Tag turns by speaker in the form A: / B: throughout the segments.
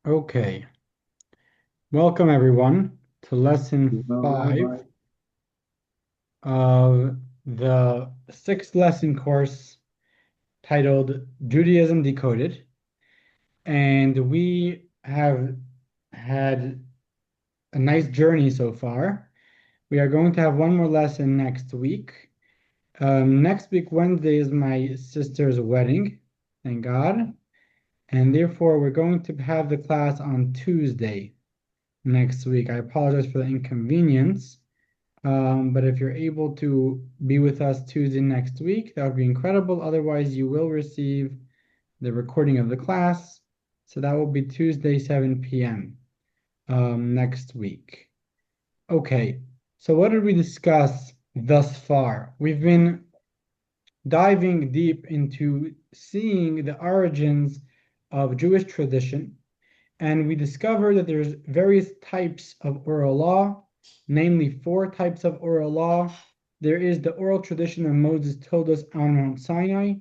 A: Okay, welcome everyone to lesson
B: Well,
A: 5
B: Rabbi,
A: of the sixth lesson course titled Judaism Decoded. And we have had a nice journey so far. We are going to have one more lesson next week. Next week, Wednesday, is my sister's wedding, thank God. And therefore, we're going to have the class on Tuesday next week. I apologize for the inconvenience. But if you're able to be with us Tuesday next week, that would be incredible. Otherwise, you will receive the recording of the class. So that will be Tuesday, 7 p.m. Next week. Okay, so what did we discuss thus far? We've been diving deep into seeing the origins of Jewish tradition, and we discovered that there's various types of oral law, namely 4 types of oral law. There is the oral tradition that Moses told us on Mount Sinai.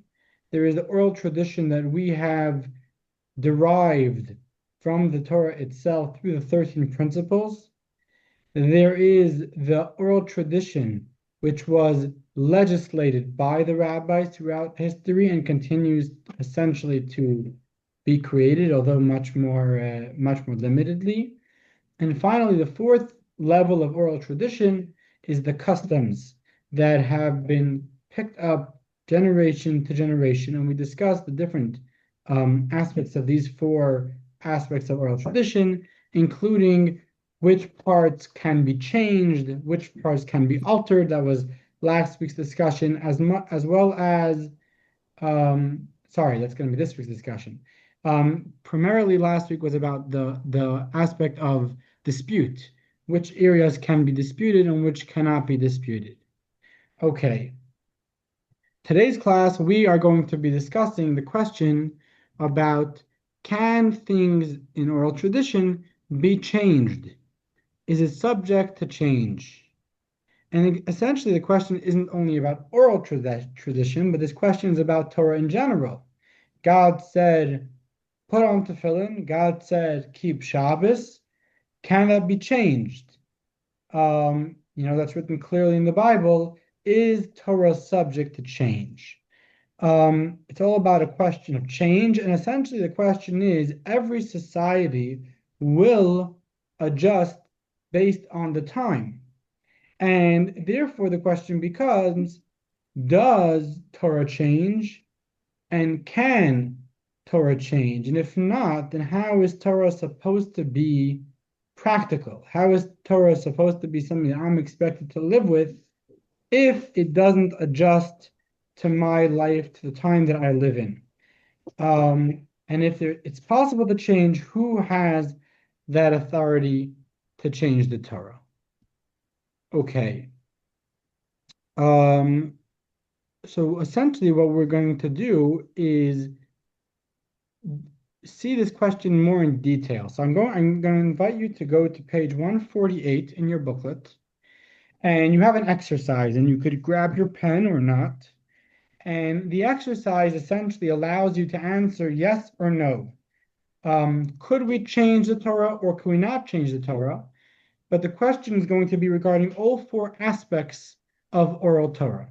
A: There is the oral tradition that we have derived from the Torah itself through the 13 principles. There is the oral tradition, which was legislated by the rabbis throughout history and continues essentially to be created, although much more limitedly. And finally, the fourth level of oral tradition is the customs that have been picked up generation to generation. And we discussed the different aspects of these 4 aspects of oral tradition, including which parts can be changed, which parts can be altered. That was last week's discussion, as well as sorry, that's going to be this week's discussion. Primarily last week was about the aspect of dispute, which areas can be disputed and which cannot be disputed. Okay, today's class we are going to be discussing the question about, can things in oral tradition be changed? Is it subject to change? And essentially, the question isn't only about oral tradition, but this question is about Torah in general. God said, put on tefillin. God said, keep Shabbos. Can that be changed? That's written clearly in the Bible. Is Torah subject to change? It's all about a question of change. And essentially, the question is, every society will adjust based on the time. And therefore, the question becomes, does Torah change? And can Torah change? And if not, then how is Torah supposed to be practical? How is Torah supposed to be something that I'm expected to live with if it doesn't adjust to my life, to the time that I live in? And if it's possible to change, who has that authority to change the Torah? Okay. Um, so essentially, what we're going to do is see this question more in detail. So I'm going to invite you to go to page 148 in your booklet, and you have an exercise, and you could grab your pen or not. And the exercise essentially allows you to answer yes or no. Could we change the Torah or could we not change the Torah? But the question is going to be regarding all 4 aspects of oral Torah.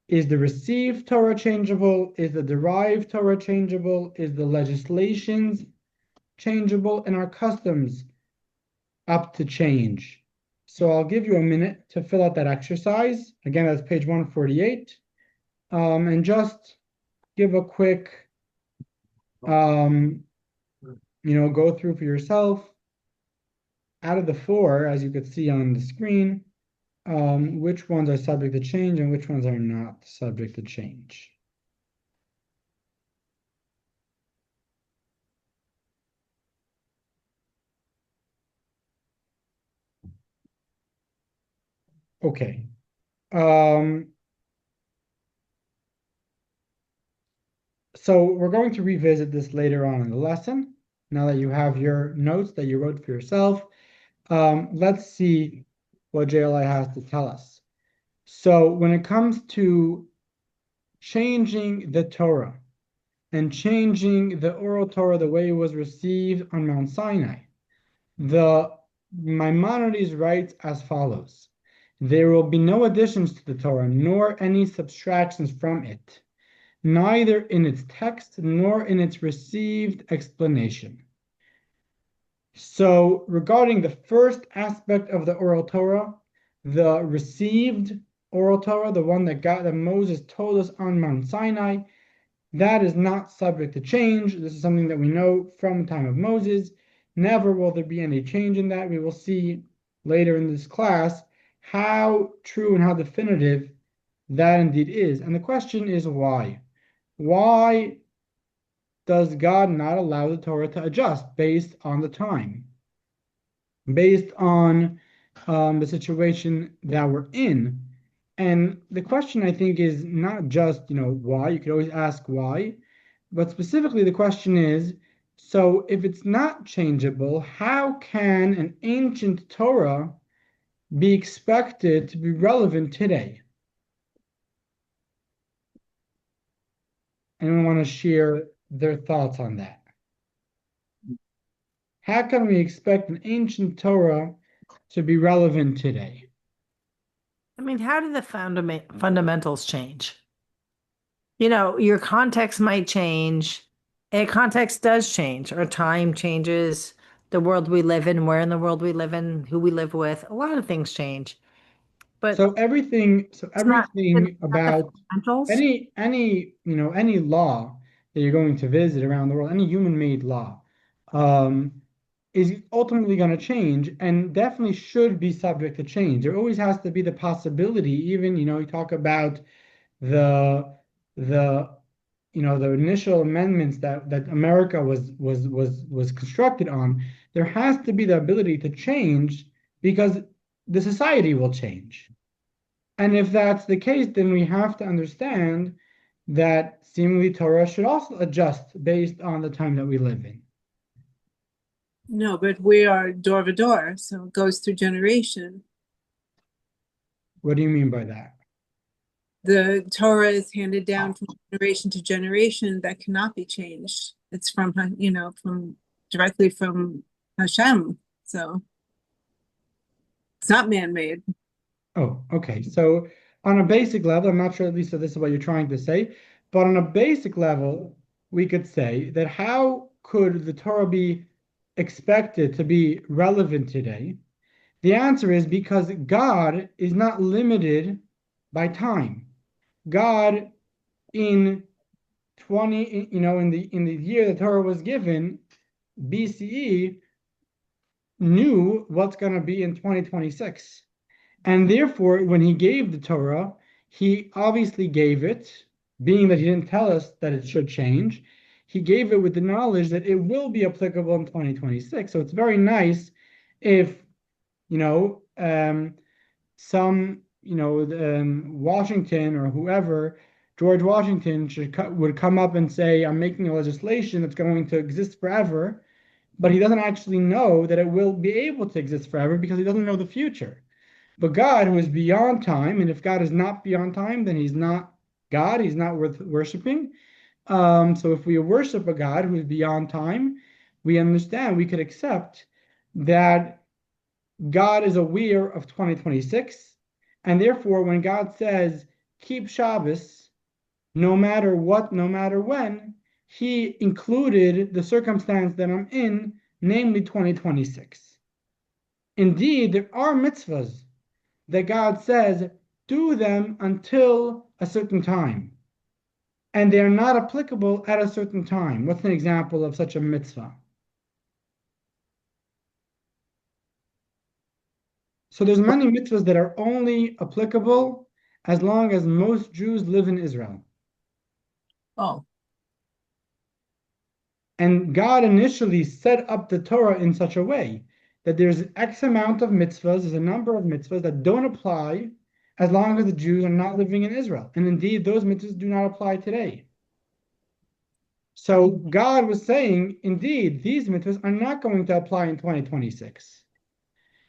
A: Is the received Torah changeable? Is the derived Torah changeable? Is the legislations changeable? And are customs up to change? So I'll give you a minute to fill out that exercise. Again, that's page 148. And just give a quick, um, go through for yourself. Out of the 4, as you could see on the screen, which ones are subject to change and which ones are not subject to change. Okay. Um, so we're going to revisit this later on in the lesson. Now that you have your notes that you wrote for yourself, let's see what JLI has to tell us. So when it comes to changing the Torah, and changing the oral Torah the way it was received on Mount Sinai. The Maimonides writes as follows: there will be no additions to the Torah, nor any subtractions from it, neither in its text nor in its received explanation. So, regarding the first aspect of the oral Torah, the received oral Torah, the one that Moses told us on Mount Sinai, that is not subject to change. This is something that we know from the time of Moses. Never will there be any change in that. We will see later in this class how true and how definitive that indeed is. And the question is why? Why does God not allow the Torah to adjust based on the time, based on the situation that we're in? And the question, I think, is not just, why. You could always ask why, but specifically the question is, so if it's not changeable, how can an ancient Torah be expected to be relevant today? Anyone want to share their thoughts on that? How can we expect an ancient Torah to be relevant today?
B: I mean, how do the fundamentals change? You know, your context might change. And context does change. Our time changes. The world we live in, where in the world we live in, who we live with. A lot of things change. But
A: So
B: it's
A: everything
B: not the
A: about
B: fundamentals.
A: any law that you're going to visit around the world, any human-made law, um, is ultimately going to change and definitely should be subject to change. There always has to be the possibility, even, you talk about the the the initial amendments that America was constructed on. There has to be the ability to change because the society will change. And if that's the case, then we have to understand that seemingly Torah should also adjust based on the time that we live in.
C: No, but we are door to door, so it goes through generation.
A: What do you mean by that?
C: The Torah is handed down from generation to generation that cannot be changed. It's from directly from Hashem. So it's not man-made.
A: Oh, okay. So on a basic level, I'm not sure at least if this is what you're trying to say, but on a basic level, we could say that how could the Torah be expected to be relevant today? The answer is because God is not limited by time. God in 20, in the year the Torah was given, BCE, knew what's going to be in 2026. And therefore, when he gave the Torah, he obviously gave it, being that he didn't tell us that it should change, he gave it with the knowledge that it will be applicable in 2026. So it's very nice if, you know, some, Washington or whoever, George Washington would come up and say, I'm making a legislation that's going to exist forever, but he doesn't actually know that it will be able to exist forever because he doesn't know the future. But God, who is beyond time, and if God is not beyond time, then he's not God, he's not worth worshiping. So if we worship a God who is beyond time, we understand, we could accept that God is aware of 2026. And therefore, when God says, keep Shabbos, no matter what, no matter when, he included the circumstance that I'm in, namely 2026. Indeed, there are mitzvahs that God says, do them until a certain time. And they are not applicable at a certain time. What's an example of such a mitzvah? So there's many mitzvahs that are only applicable as long as most Jews live in Israel.
C: Oh,
A: And God initially set up the Torah in such a way that there's X amount of mitzvahs, there's a number of mitzvahs that don't apply as long as the Jews are not living in Israel. And indeed, those mitzvahs do not apply today. So God was saying, indeed, these mitzvahs are not going to apply in 2026.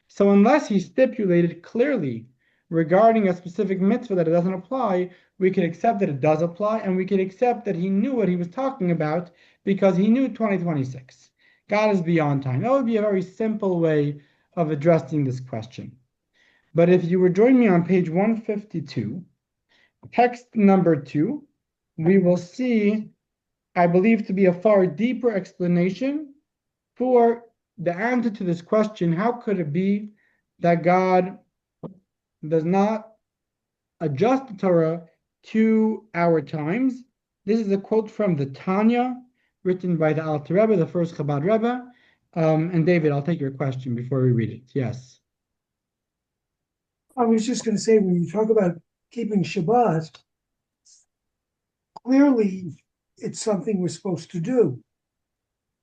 A: So unless he stipulated clearly regarding a specific mitzvah that it doesn't apply, we can accept that it does apply, and we can accept that he knew what he was talking about because he knew 2026. God is beyond time. That would be a very simple way of addressing this question. But if you would join me on page 152, text number 2, we will see, I believe, to be a far deeper explanation for the answer to this question. How could it be that God does not adjust the Torah to our times? This is a quote from the Tanya, written by the Alter Rebbe, the first Chabad Rebbe. And David, I'll take your question before we read it. Yes.
D: I was just going to say, when you talk about keeping Shabbat, clearly it's something we're supposed to do.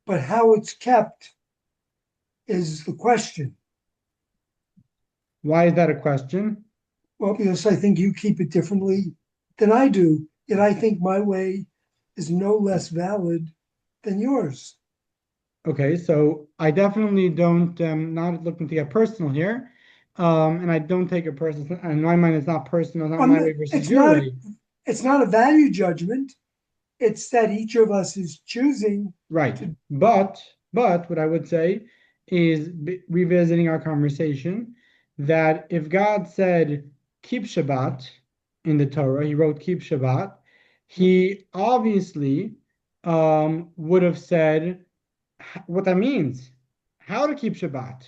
D: But how it's kept is the question.
A: Why is that a question?
D: Well, because I think you keep it differently than I do, yet I think my way is no less valid than yours.
A: Okay, so I definitely don't, not looking to get personal here. And I don't take it personal. In my mind, it's not personal, it's not my way versus your way.
D: It's not a value judgment. It's that each of us is choosing.
A: Right. But what I would say is, revisiting our conversation, that if God said keep Shabbat in the Torah, he wrote keep Shabbat, he obviously would have said what that means, how to keep Shabbat.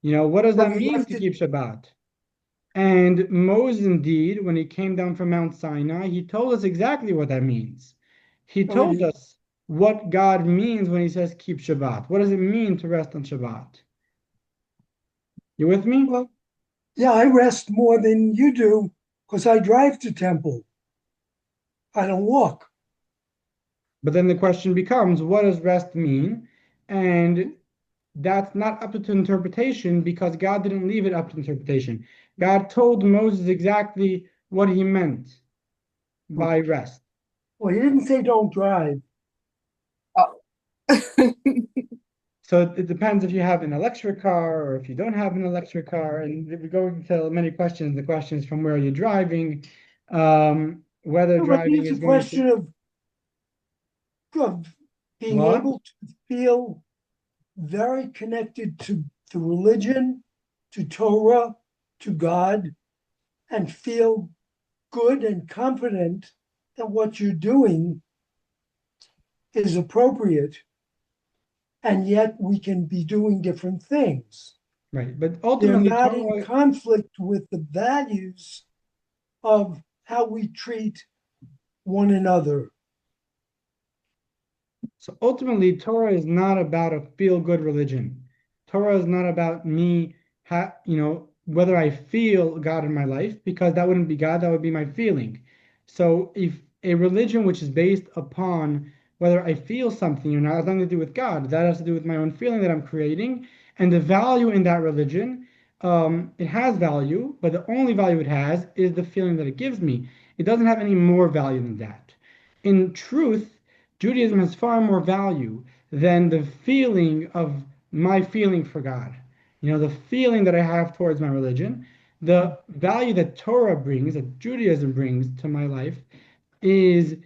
A: What does that mean to keep Shabbat? And Moses, indeed, when he came down from Mount Sinai, he told us exactly what that means. He told us what God means when he says keep Shabbat. What does it mean to rest on Shabbat? You with me?
D: Well, yeah, I rest more than you do because I drive to temple. I don't walk.
A: But then the question becomes, what does rest mean? And that's not up to interpretation because God didn't leave it up to interpretation. God told Moses exactly what he meant by rest.
D: Well, he didn't say don't drive.
A: So it depends if you have an electric car or if you don't have an electric car. And if we go into many questions, the questions from where are you driving, whether driving is
D: a
A: going
D: question of being
A: What?
D: able to feel very connected to the religion, to Torah, to God, and feel good and confident that what you're doing is appropriate. And yet we can be doing different things.
A: Right. But
D: They're
A: ultimately,
D: not in
A: Torah,
D: conflict with the values of how we treat one another.
A: so ultimately, Torah is not about a feel-good religion. Torah is not about me, whether I feel God in my life, because that wouldn't be God, that would be my feeling. So if a religion which is based upon whether I feel something or not has nothing to do with God, that has to do with my own feeling that I'm creating, and the value in that religion, it has value, but the only value it has is the feeling that it gives me. It doesn't have any more value than that. In truth, Judaism has far more value than the feeling of my feeling for God. The feeling that I have towards my religion, the value that Torah brings, that Judaism brings to my life, is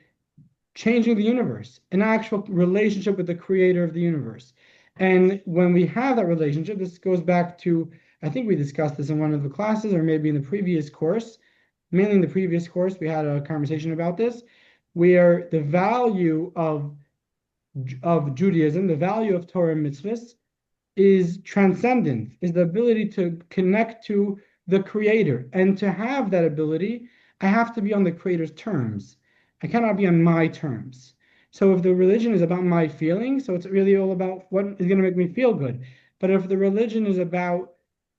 A: changing the universe, an actual relationship with the creator of the universe. And when we have that relationship, this goes back to, I think we discussed this in one of the classes, or maybe in the previous course, mainly in the previous course, we had a conversation about this, where the value of Judaism, the value of Torah and mitzvahs, is transcendent, is the ability to connect to the creator. And to have that ability, I have to be on the creator's terms. I cannot be on my terms. So if the religion is about my feelings, so it's really all about what is going to make me feel good. But if the religion is about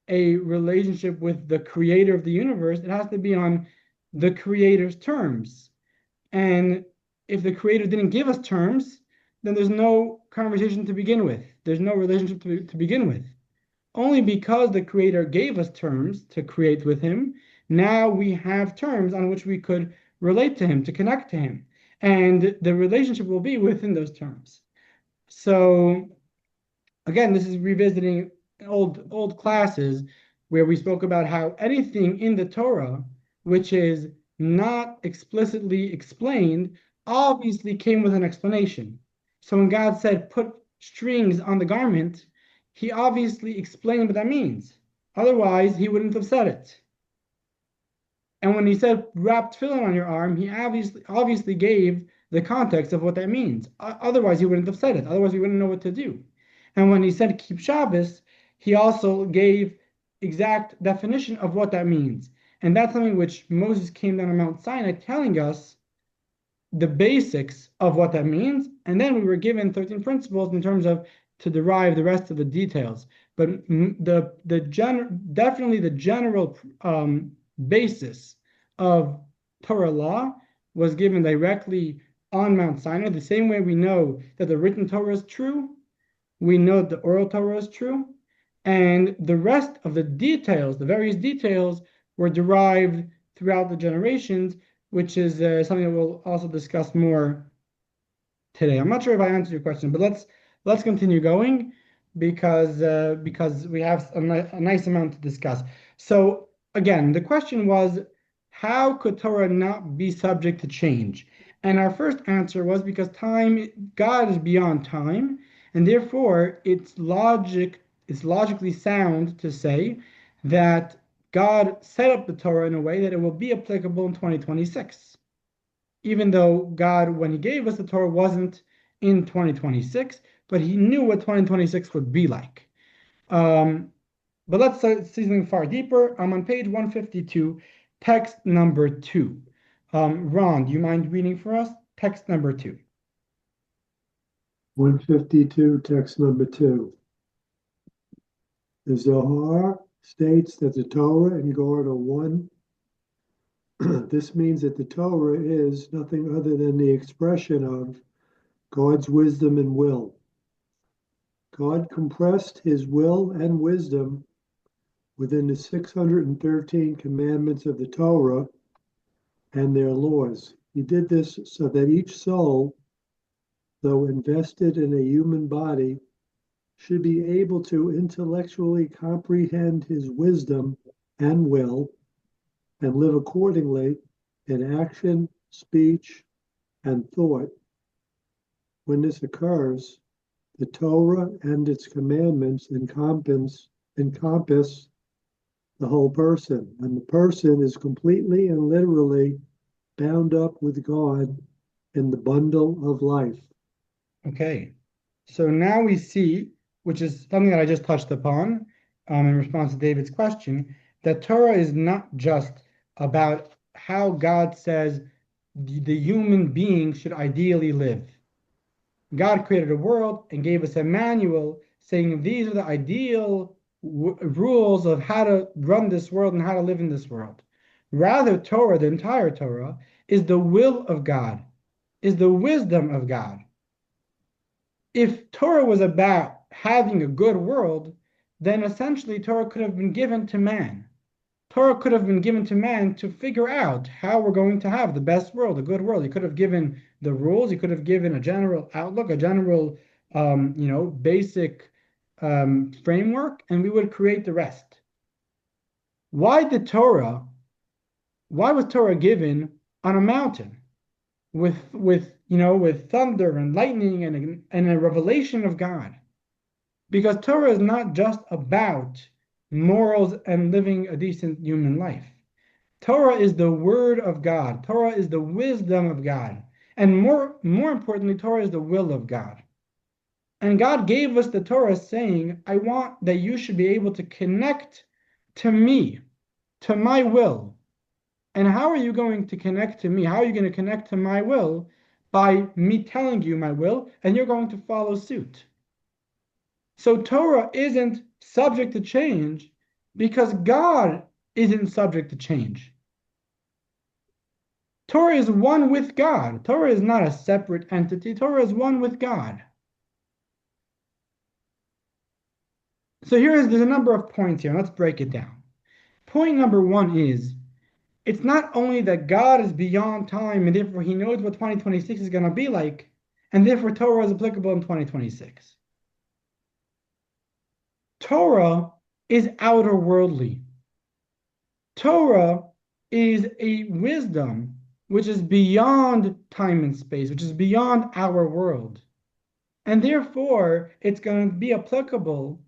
A: a relationship with the creator of the universe, it has to be on the creator's terms. And if the creator didn't give us terms, then there's no conversation to begin with. There's no relationship to begin with. Only because the creator gave us terms to create with him, now we have terms on which we could relate to him, to connect to him. And the relationship will be within those terms. So again, this is revisiting old classes, where we spoke about how anything in the Torah which is not explicitly explained obviously came with an explanation. So when God said, put strings on the garment, he obviously explained what that means. Otherwise, he wouldn't have said it. And when he said wrap tefillin on your arm, he obviously gave the context of what that means. Otherwise, he wouldn't have said it. Otherwise, we wouldn't know what to do. And when he said keep Shabbos, he also gave exact definition of what that means. And that's something which Moses came down on Mount Sinai telling us the basics of what that means. And then we were given 13 principles in terms of to derive the rest of the details. But definitely the general basis of Torah law was given directly on Mount Sinai. The same way we know that the written Torah is true, we know that the oral Torah is true, and the rest of the details, the various details, were derived throughout the generations, which is something that we'll also discuss more today. I'm not sure if I answered your question, but let's continue going because we have a nice amount to discuss. So again, the question was, how could Torah not be subject to change? And our first answer was because God is beyond time, and therefore it's logically sound to say that God set up the Torah in a way that it will be applicable in 2026. Even though God, when he gave us the Torah, wasn't in 2026, but he knew what 2026 would be like. But let's see something far deeper. I'm on page 152, text number 2. Ron, do you mind reading for us? Text number 2.
E: 152, text number 2. The Zohar states that the Torah and God are one. This means that the Torah is nothing other than the expression of God's wisdom and will. God compressed his will and wisdom within the 613 commandments of the Torah and their laws. He did this so that each soul, though invested in a human body, should be able to intellectually comprehend his wisdom and will and live accordingly in action, speech, and thought. When this occurs, the Torah and its commandments encompass the whole person, and the person is completely and literally bound up with God in the bundle of life.
A: Okay, so now we see, which is something that I just touched upon in response to David's question, that Torah is not just about how God says the human being should ideally live. God created a world and gave us a manual saying these are the ideal rules of how to run this world and how to live in this world. Rather, Torah, the entire Torah, is the will of God, is the wisdom of God. If Torah was about having a good world, then essentially Torah could have been given to man. Torah could have been given to man to figure out how we're going to have the best world, a good world. He could have given the rules. He could have given a general outlook, a general, basic framework, and we would create the rest. Why was Torah given on a mountain with thunder and lightning and a revelation of God? Because Torah is not just about morals and living a decent human life. Torah is the word of God. Torah is the wisdom of God. And more importantly, Torah is the will of God. And God gave us the Torah saying, I want that you should be able to connect to me, to my will. And how are you going to connect to me? How are you going to connect to my will? By me telling you my will, and you're going to follow suit. So Torah isn't subject to change because God isn't subject to change. Torah is one with God. Torah is not a separate entity. Torah is one with God. So there's a number of points here. Let's break it down. Point number 1 is, it's not only that God is beyond time and therefore he knows what 2026 is going to be like, and therefore Torah is applicable in 2026. Torah is outer worldly. Torah is a wisdom which is beyond time and space, which is beyond our world. And therefore, it's going to be applicable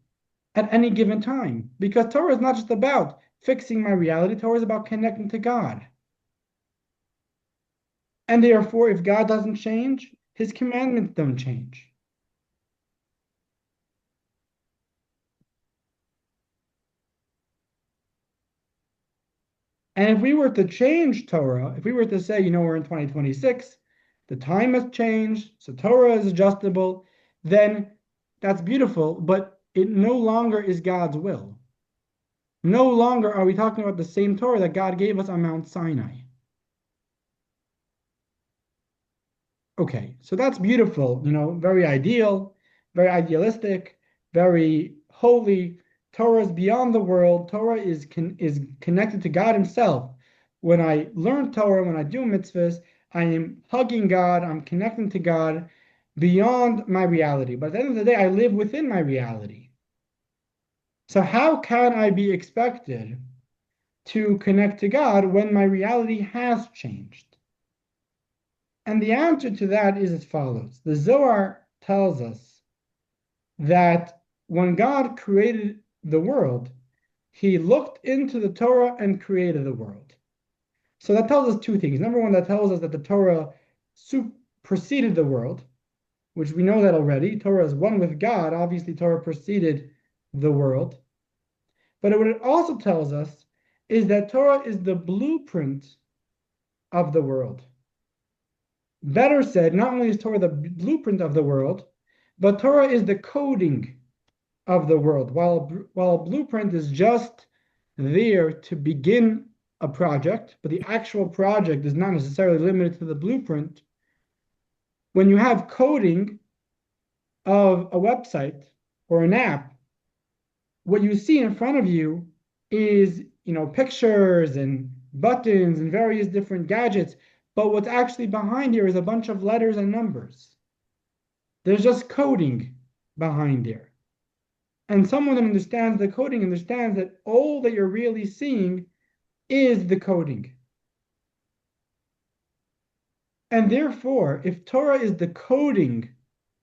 A: at any given time. Because Torah is not just about fixing my reality, Torah is about connecting to God. And therefore, if God doesn't change, his commandments don't change. And if we were to change Torah, if we were to say, we're in 2026, the time has changed, so Torah is adjustable, then that's beautiful, but it no longer is God's will. No longer are we talking about the same Torah that God gave us on Mount Sinai. Okay, so that's beautiful, very ideal, very idealistic, very holy. Torah is beyond the world. Torah is connected to God himself. When I learn Torah, when I do mitzvahs, I am hugging God, I'm connecting to God beyond my reality. But at the end of the day, I live within my reality. So how can I be expected to connect to God when my reality has changed? And the answer to that is as follows. The Zohar tells us that when God created the world, he looked into the Torah and created the world. So that tells us two things. Number one, that tells us that the Torah preceded the world, which we know that already. Torah is one with God. Obviously, Torah preceded the world. But what it also tells us is that Torah is the blueprint of the world. Better said, not only is Torah the blueprint of the world, but Torah is the coding of the world. While a blueprint is just there to begin a project, but the actual project is not necessarily limited to the blueprint. When you have coding of a website or an app, what you see in front of you is, pictures and buttons and various different gadgets. But what's actually behind here is a bunch of letters and numbers. There's just coding behind there. And someone that understands the coding understands that all that you're really seeing is the coding. And therefore, if Torah is the coding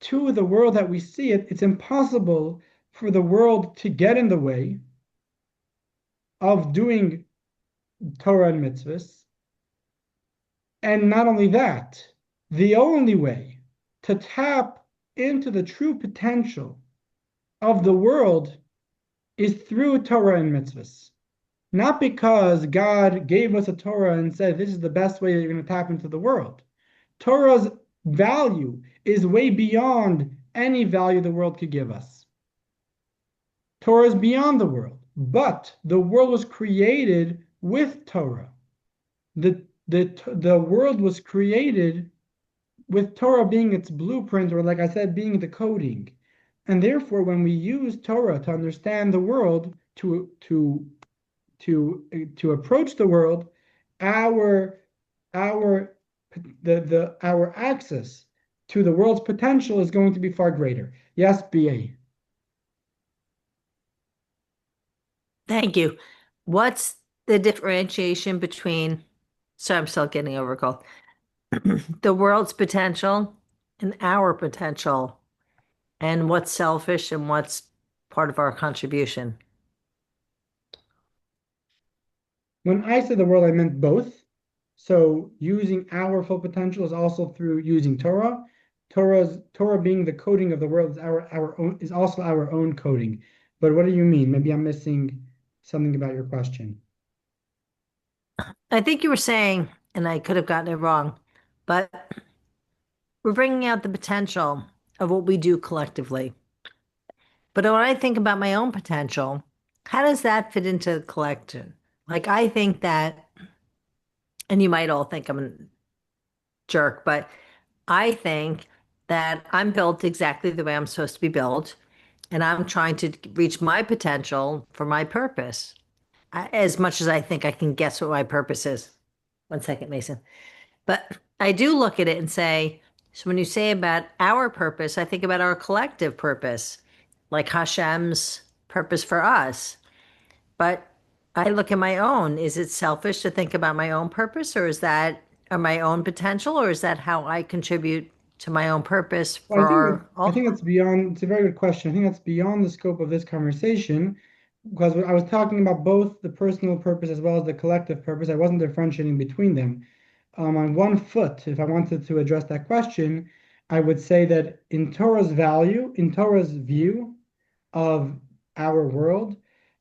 A: to the world that we see it, it's impossible for the world to get in the way of doing Torah and mitzvahs. And not only that, the only way to tap into the true potential of the world is through Torah and mitzvahs. Not because God gave us a Torah and said, this is the best way that you're going to tap into the world. Torah's value is way beyond any value the world could give us. Torah is beyond the world, but the world was created with Torah. The world was created with Torah being its blueprint, or like I said, being the coding. And therefore, when we use Torah to understand the world, to approach the world, our access to the world's potential is going to be far greater. Yes, BA.
B: Thank you. What's the differentiation between, sorry, I'm still getting over a cold, the world's potential and our potential, and what's selfish and what's part of our contribution?
A: When I said the world, I meant both. So using our full potential is also through using Torah. Torah being the coding of the world is our own, is also our own coding. But what do you mean? Maybe I'm missing something about your question.
B: I think you were saying, and I could have gotten it wrong, but we're bringing out the potential of what we do collectively. But when I think about my own potential, how does that fit into the collection? Like, I think that, and you might all think I'm a jerk, but I think that I'm built exactly the way I'm supposed to be built, and I'm trying to reach my potential for my purpose. As much as I think I can guess what my purpose is. One second, Mason. But I do look at it and say, so when you say about our purpose, I think about our collective purpose, like Hashem's purpose for us. But I look at my own. Is it selfish to think about my own purpose, or is that my own potential, or is that how I contribute to my own purpose
A: Well,
B: for our
A: I
B: all?
A: think that's beyond, it's a very good question. I think that's beyond the scope of this conversation because I was talking about both the personal purpose as well as the collective purpose. I wasn't differentiating between them. On one foot, if I wanted to address that question, I would say that in Torah's value, in Torah's view of our world,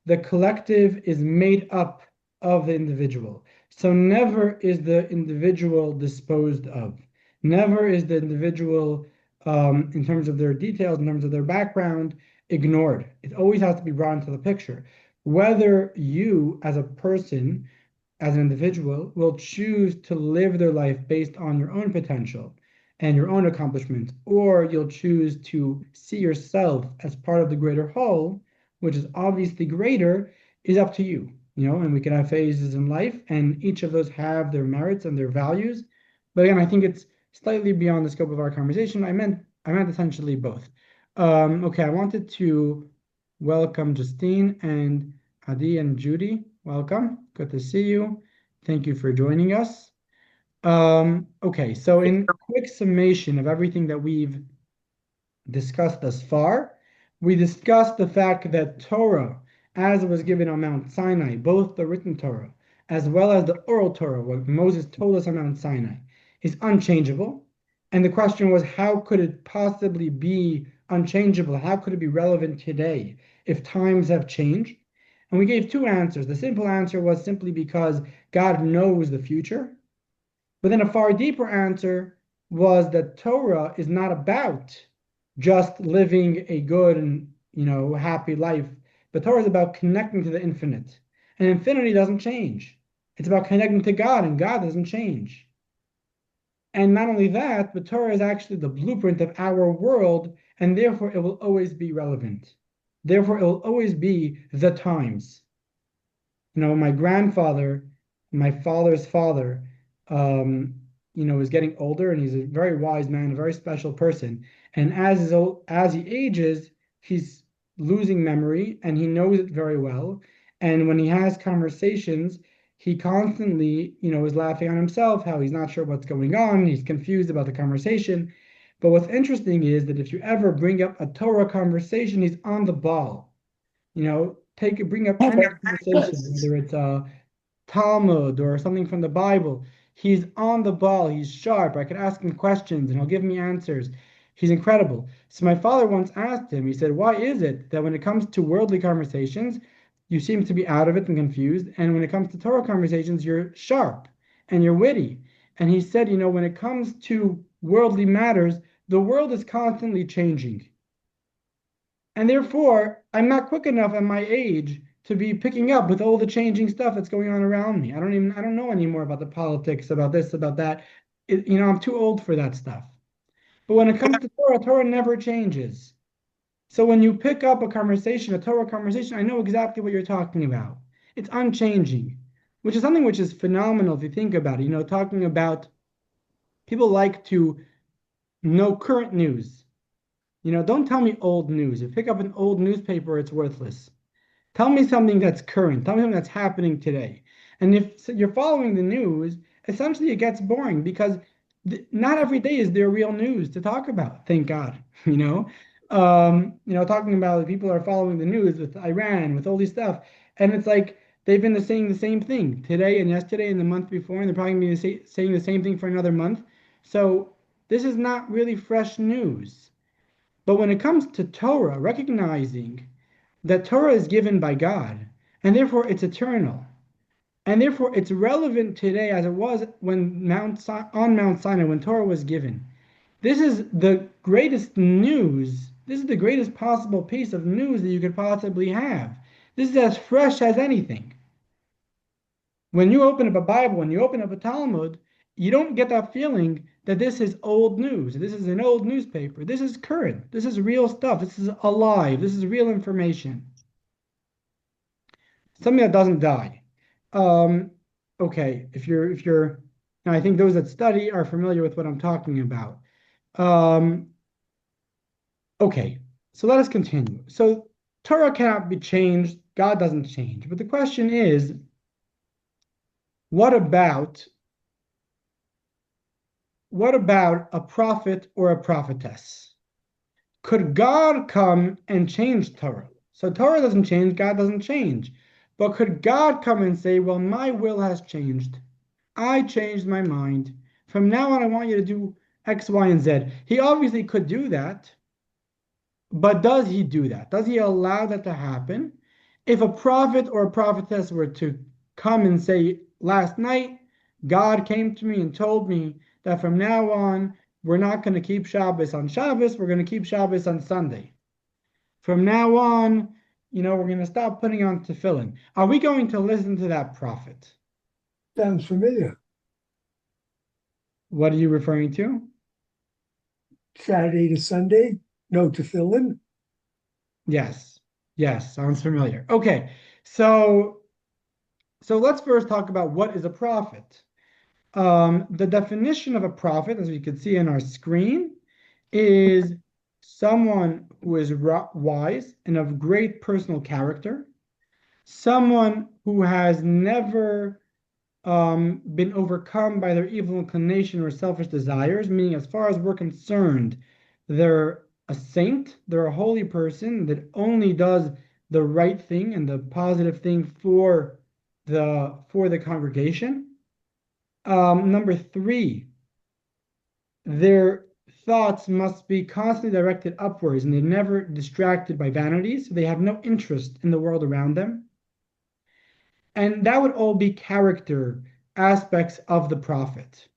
A: the collective is made up of the individual. So never is the individual disposed of. Never is the individual, in terms of their details, in terms of their background, ignored. It always has to be brought into the picture. Whether you, as a person, as an individual, will choose to live their life based on your own potential and your own accomplishments, or you'll choose to see yourself as part of the greater whole, which is obviously greater, is up to you. And we can have phases in life, and each of those have their merits and their values. But again, I think it's slightly beyond the scope of our conversation. I meant essentially both. Okay, I wanted to welcome Justine and Adi and Judy. Welcome. Good to see you. Thank you for joining us. Okay, so in quick summation of everything that we've discussed thus far, we discussed the fact that Torah, as it was given on Mount Sinai, both the written Torah as well as the oral Torah, what Moses told us on Mount Sinai, is unchangeable. And the question was, how could it possibly be unchangeable? How could it be relevant today if times have changed? And we gave two answers. The simple answer was simply because God knows the future. But then a far deeper answer was that Torah is not about just living a good and happy life. But Torah is about connecting to the infinite. And infinity doesn't change. It's about connecting to God, and God doesn't change. And not only that, but Torah is actually the blueprint of our world, and therefore it will always be relevant. Therefore, it will always be the times. My grandfather, my father's father, is getting older, and he's a very wise man, a very special person. And as he ages, he's losing memory, and he knows it very well. And when he has conversations, he constantly, is laughing on himself, how he's not sure what's going on. He's confused about the conversation. But what's interesting is that if you ever bring up a Torah conversation, he's on the ball. Bring up any conversation, whether it's Talmud or something from the Bible. He's on the ball. He's sharp. I could ask him questions and he'll give me answers. He's incredible. So my father once asked him, he said, why is it that when it comes to worldly conversations, you seem to be out of it and confused, and when it comes to Torah conversations, you're sharp and you're witty? And he said, when it comes to worldly matters, the world is constantly changing. And therefore, I'm not quick enough at my age to be picking up with all the changing stuff that's going on around me. I don't know anymore about the politics, about this, about that. I'm too old for that stuff. But when it comes to Torah, Torah never changes. So when you pick up a conversation, a Torah conversation, I know exactly what you're talking about. It's unchanging, which is something which is phenomenal if you think about it. Talking about people like to know current news. Don't tell me old news. If you pick up an old newspaper, it's worthless. Tell me something that's current. Tell me something that's happening today. And if you're following the news, essentially it gets boring because not every day is there real news to talk about. Thank God. Talking about people are following the news with Iran, with all these stuff, and it's like they've been saying the same thing today and yesterday and the month before, and they're probably going to be saying the same thing for another month. So this is not really fresh news. But when it comes to Torah, recognizing that Torah is given by God, and therefore it's eternal, and therefore it's relevant today as it was when on Mount Sinai, when Torah was given. This is the greatest news. This is the greatest possible piece of news that you could possibly have. This is as fresh as anything. When you open up a Bible, when you open up a Talmud, you don't get that feeling that this is old news. This is an old newspaper. This is current. This is real stuff. This is alive. This is real information. Something that doesn't die. Okay, now I think those that study are familiar with what I'm talking about. Okay, so let us continue. So Torah cannot be changed. God doesn't change. But the question is, what about a prophet or a prophetess? Could God come and change Torah? So Torah doesn't change, God doesn't change. But could God come and say, well, my will has changed. I changed my mind. From now on, I want you to do X, Y, and Z. He obviously could do that. But does he do that? Does he allow that to happen? If a prophet or a prophetess were to come and say, last night, God came to me and told me that from now on, we're not going to keep Shabbos on Shabbos, we're going to keep Shabbos on Sunday. From now on, we're going to stop putting on tefillin. Are we going to listen to that prophet?
D: Sounds familiar.
A: What are you referring to?
D: Saturday to Sunday, no tefillin.
A: Yes. Yes, sounds familiar. Okay. So let's first talk about what is a prophet. The definition of a prophet, as we can see on our screen, is someone who is wise and of great personal character, someone who has never been overcome by their evil inclination or selfish desires, meaning, as far as we're concerned, they're a saint, they're a holy person that only does the right thing and the positive thing for the congregation. Number three, their thoughts must be constantly directed upwards and they're never distracted by vanities. So they have no interest in the world around them. And that would all be character aspects of the prophet.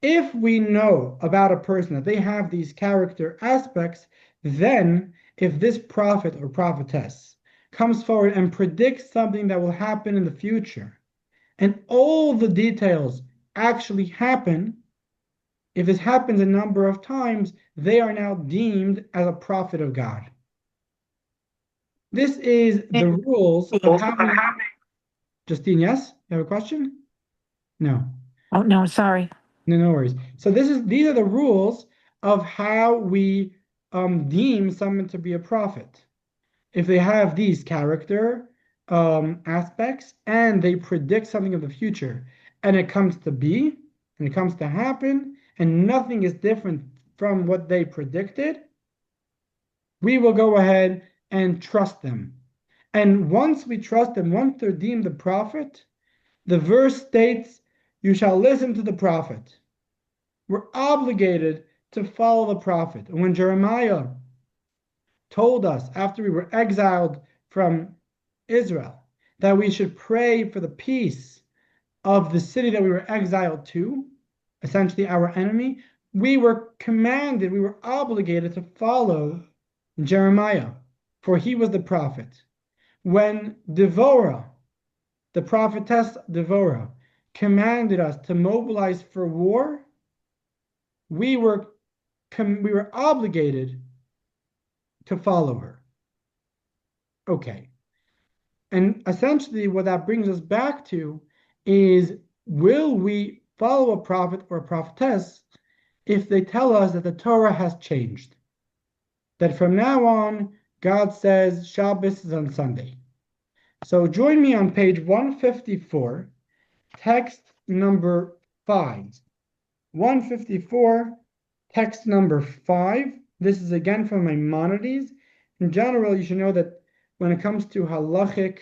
A: If we know about a person that they have these character aspects, then if this prophet or prophetess comes forward and predicts something that will happen in the future, and all the details actually happen, if this happens a number of times, they are now deemed as a prophet of God. This is the rules of how we... Justine, yes? You have a question? No.
B: Oh, no, sorry.
A: No worries. So these are the rules of how we deem someone to be a prophet. If they have these character aspects and they predict something of the future, and it comes to be, and it comes to happen, and nothing is different from what they predicted, we will go ahead and trust them. And once we trust them, once they're deemed the prophet, the verse states, "You shall listen to the prophet." We're obligated to follow the prophet. And when Jeremiah told us after we were exiled from Israel that we should pray for the peace of the city that we were exiled to, essentially our enemy, we were commanded, we were obligated to follow Jeremiah, for he was the prophet. When Devorah, the prophetess Devorah, commanded us to mobilize for war, we were obligated to follow her. Okay. And essentially what that brings us back to is, will we follow a prophet or a prophetess if they tell us that the Torah has changed? That from now on, God says Shabbos is on Sunday. So join me on page 154, text number 5. 154, text number 5. This is again from Maimonides. In general, you should know that when it comes to halachic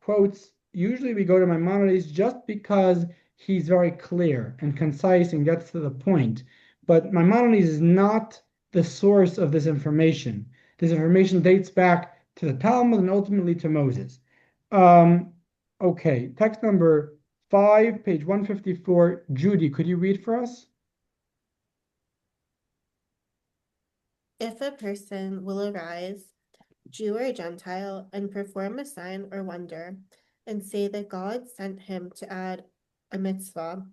A: quotes, usually we go to Maimonides just because he's very clear and concise and gets to the point. But Maimonides is not the source of this information. This information dates back to the Talmud and ultimately to Moses. Okay, text number 5, page 154. Judy, could you read for us?
F: If a person will arise, Jew or Gentile, and perform a sign or wonder, and say that God sent him to add a mitzvah,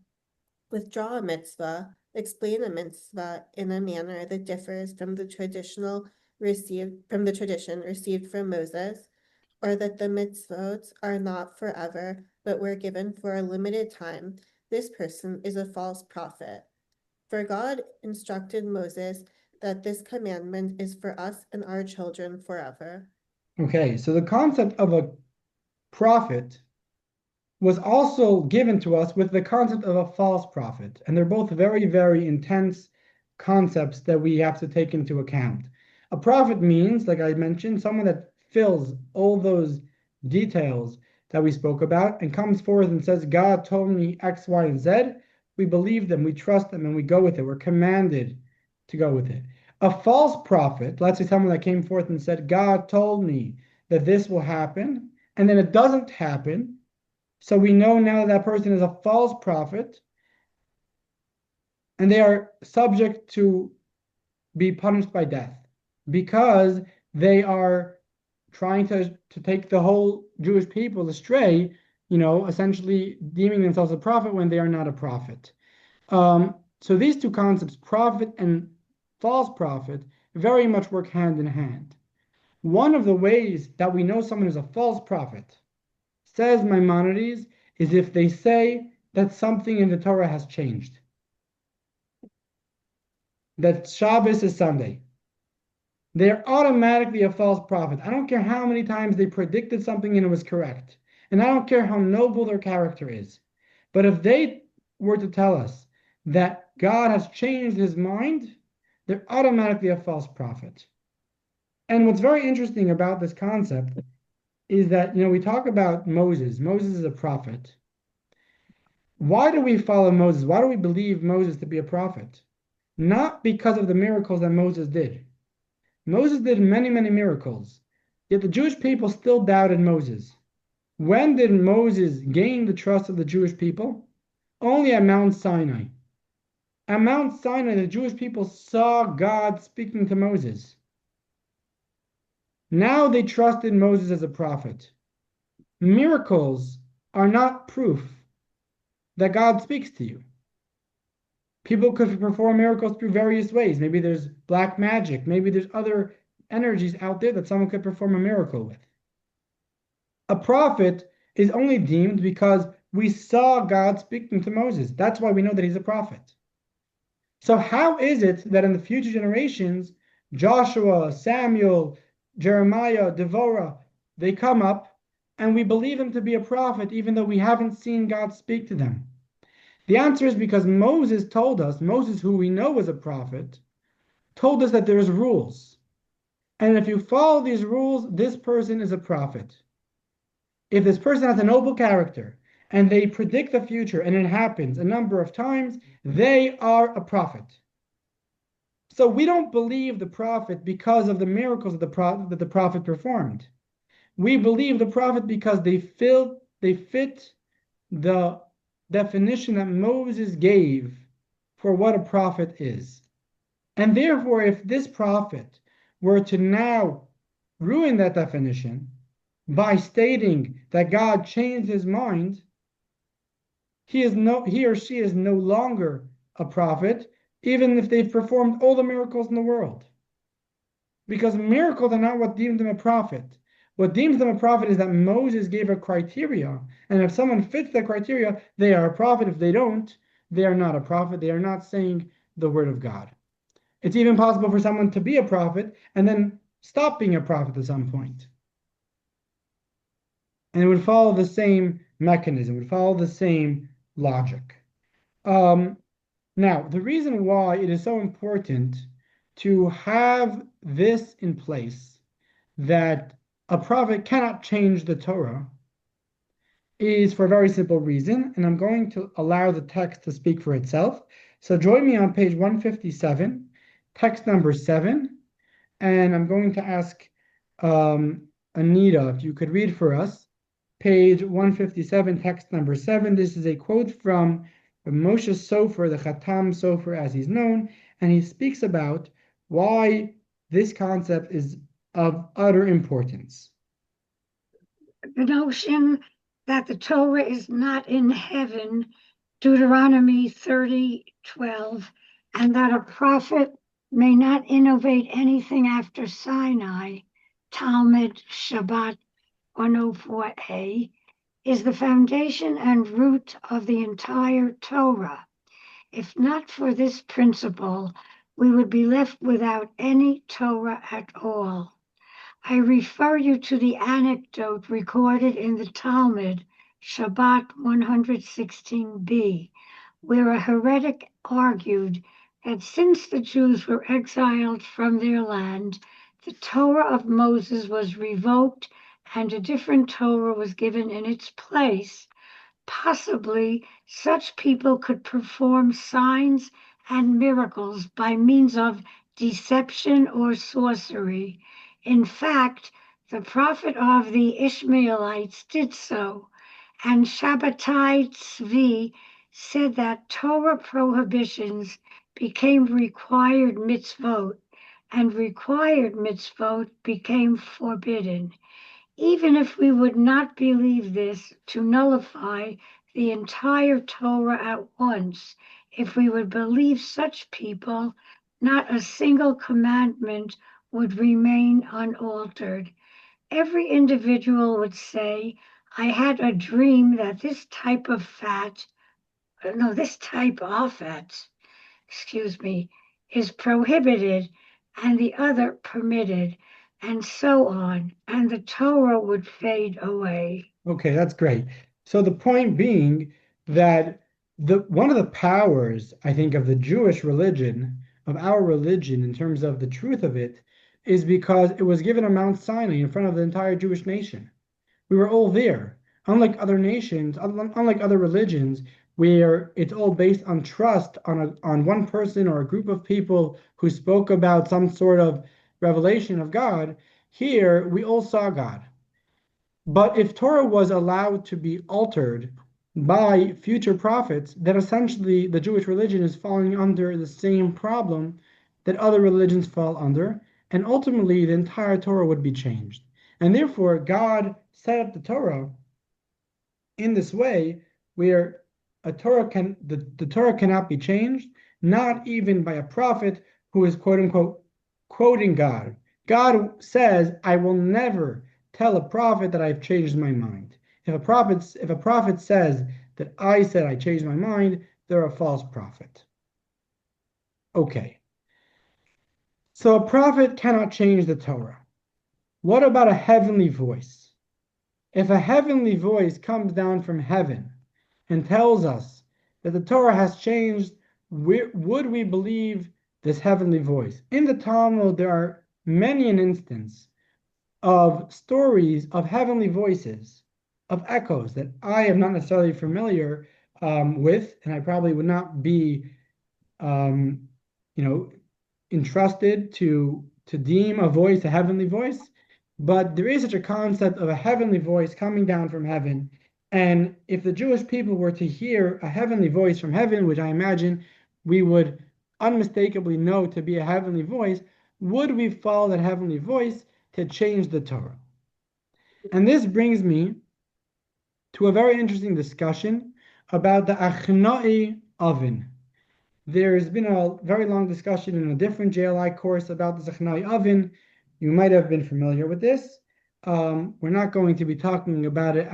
F: withdraw a mitzvah, explain a mitzvah in a manner that differs from the tradition received from Moses, or that the mitzvot are not forever, but were given for a limited time, this person is a false prophet. For God instructed Moses that this commandment is for us and our children forever.
A: Okay, so the concept of a prophet was also given to us with the concept of a false prophet. And they're both very, very intense concepts that we have to take into account. A prophet means, like I mentioned, someone that fills all those details that we spoke about and comes forth and says, God told me X, Y, and Z. We believe them, we trust them, and we go with it. We're commanded to go with it. A false prophet, let's say someone that came forth and said, God told me that this will happen, and then it doesn't happen. So we know now that person is a false prophet, and they are subject to be punished by death because they are trying to take the whole Jewish people astray, essentially deeming themselves a prophet when they are not a prophet. So these two concepts, prophet and false prophet, very much work hand in hand. One of the ways that we know someone is a false prophet, says Maimonides, is if they say that something in the Torah has changed, that Shabbos is Sunday. They're automatically a false prophet. I don't care how many times they predicted something and it was correct. And I don't care how noble their character is. But if they were to tell us that God has changed his mind, they're automatically a false prophet. And what's very interesting about this concept is that, we talk about Moses. Moses is a prophet. Why do we follow Moses? Why do we believe Moses to be a prophet? Not because of the miracles that Moses did. Moses did many, many miracles, yet the Jewish people still doubted Moses. When did Moses gain the trust of the Jewish people? Only at Mount Sinai. At Mount Sinai, the Jewish people saw God speaking to Moses. Now they trusted Moses as a prophet. Miracles are not proof that God speaks to you. People could perform miracles through various ways. Maybe there's black magic. Maybe there's other energies out there that someone could perform a miracle with. A prophet is only deemed because we saw God speaking to Moses. That's why we know that he's a prophet. So how is it that in the future generations, Joshua, Samuel, Jeremiah, Devorah, they come up and we believe them to be a prophet even though we haven't seen God speak to them? The answer is because Moses told us, Moses, who we know was a prophet, told us that there's rules. And if you follow these rules, this person is a prophet. If this person has a noble character and they predict the future and it happens a number of times, they are a prophet. So we don't believe the prophet because of the miracles that the prophet performed. We believe the prophet because they fit the definition that Moses gave for what a prophet is. And therefore, if this prophet were to now ruin that definition by stating that God changed his mind, he or she is no longer a prophet, even if they've performed all the miracles in the world. Because miracles are not what deemed them a prophet. What deems them a prophet is that Moses gave a criteria, and if someone fits that criteria, they are a prophet. If they don't, they are not a prophet. They are not saying the word of God. It's even possible for someone to be a prophet and then stop being a prophet at some point. And it would follow the same mechanism, it would follow the same logic. Now, the reason why it is so important to have this in place, that a prophet cannot change the Torah, is for a very simple reason, and I'm going to allow the text to speak for itself. So join me on page 157, text number 7, and I'm going to ask Anita if you could read for us page 157, text number 7. This is a quote from Moshe Sofer, the Khatam Sofer as he's known, and he speaks about why this concept is of utter importance.
G: The notion that the Torah is not in heaven, Deuteronomy 30:12, and that a prophet may not innovate anything after Sinai, Talmud Shabbat 104a, is the foundation and root of the entire Torah. If not for this principle, we would be left without any Torah at all. I refer you to the anecdote recorded in the Talmud, Shabbat 116b, where a heretic argued that since the Jews were exiled from their land, the Torah of Moses was revoked and a different Torah was given in its place. Possibly such people could perform signs and miracles by means of deception or sorcery. In fact, the prophet of the Ishmaelites did so, and Shabbatai Tzvi said that Torah prohibitions became required mitzvot, and required mitzvot became forbidden. Even if we would not believe this to nullify the entire Torah at once, if we would believe such people, not a single commandment would remain unaltered. Every individual would say, I had a dream that this type of fat, is prohibited and the other permitted, and so on, and the Torah would fade away.
A: Okay, that's great. So the point being that one of the powers, I think, of the Jewish religion, of our religion in terms of the truth of it, is because it was given on Mount Sinai in front of the entire Jewish nation. We were all there. Unlike other nations, unlike other religions, where it's all based on trust on one person or a group of people who spoke about some sort of revelation of God, here we all saw God. But if Torah was allowed to be altered by future prophets, then essentially the Jewish religion is falling under the same problem that other religions fall under, and ultimately the entire Torah would be changed. And therefore, God set up the Torah in this way where the Torah cannot be changed, not even by a prophet who is quote unquote quoting God. God says, I will never tell a prophet that I've changed my mind. If a prophet says that I said I changed my mind, they're a false prophet. Okay. So a prophet cannot change the Torah. What about a heavenly voice? If a heavenly voice comes down from heaven and tells us that the Torah has changed, would we believe this heavenly voice? In the Talmud, there are many an instance of stories of heavenly voices, of echoes that I am not necessarily familiar with, and I probably would not be, entrusted to deem a voice a heavenly voice. But there is such a concept of a heavenly voice coming down from heaven. And if the Jewish people were to hear a heavenly voice from heaven, which I imagine we would unmistakably know to be a heavenly voice, would we follow that heavenly voice to change the Torah? And this brings me to a very interesting discussion about the Achnai oven. There's been a very long discussion in a different JLI course about the Achnai oven. You might have been familiar with this. We're not going to be talking about it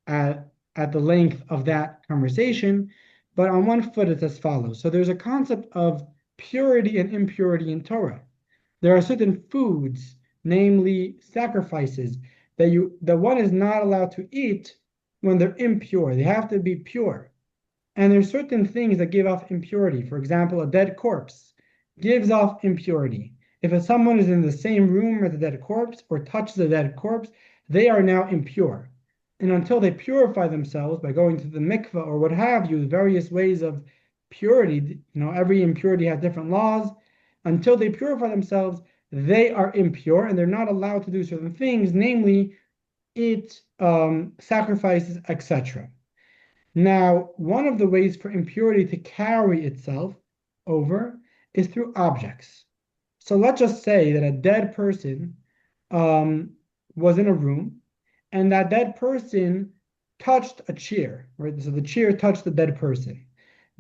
A: at the length of that conversation, but on one foot it's as follows. So there's a concept of purity and impurity in Torah. There are certain foods, namely sacrifices, that one is not allowed to eat when they're impure. They have to be pure. And there's certain things that give off impurity. For example, a dead corpse gives off impurity. If someone is in the same room as a dead corpse or touches a dead corpse, they are now impure. And until they purify themselves by going to the mikveh or what have you, various ways of purity, every impurity has different laws. Until they purify themselves, they are impure and they're not allowed to do certain things, namely eat sacrifices, etc. Now, one of the ways for impurity to carry itself over is through objects. So let's just say that a dead person was in a room and that dead person touched a chair, right? So the chair touched the dead person.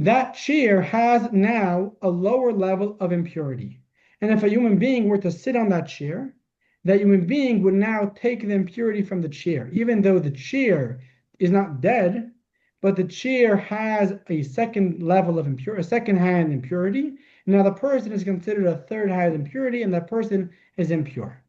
A: That chair has now a lower level of impurity. And if a human being were to sit on that chair, that human being would now take the impurity from the chair, even though the chair is not dead, but the chair has a second level of impurity, a second-hand impurity. Now the person is considered a third-hand impurity, and that person is impure.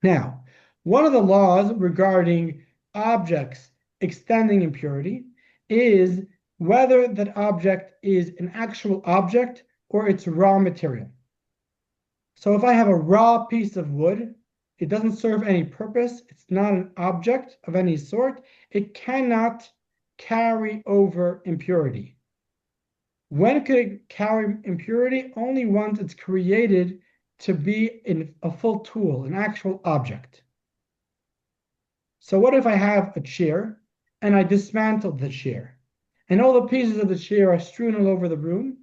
A: Now, one of the laws regarding objects extending impurity is whether that object is an actual object or its raw material. So if I have a raw piece of wood, it doesn't serve any purpose, it's not an object of any sort, it cannot carry over impurity. When could it carry impurity? Only once it's created to be in a full tool, an actual object. So what if I have a chair and I dismantled the chair and all the pieces of the chair are strewn all over the room?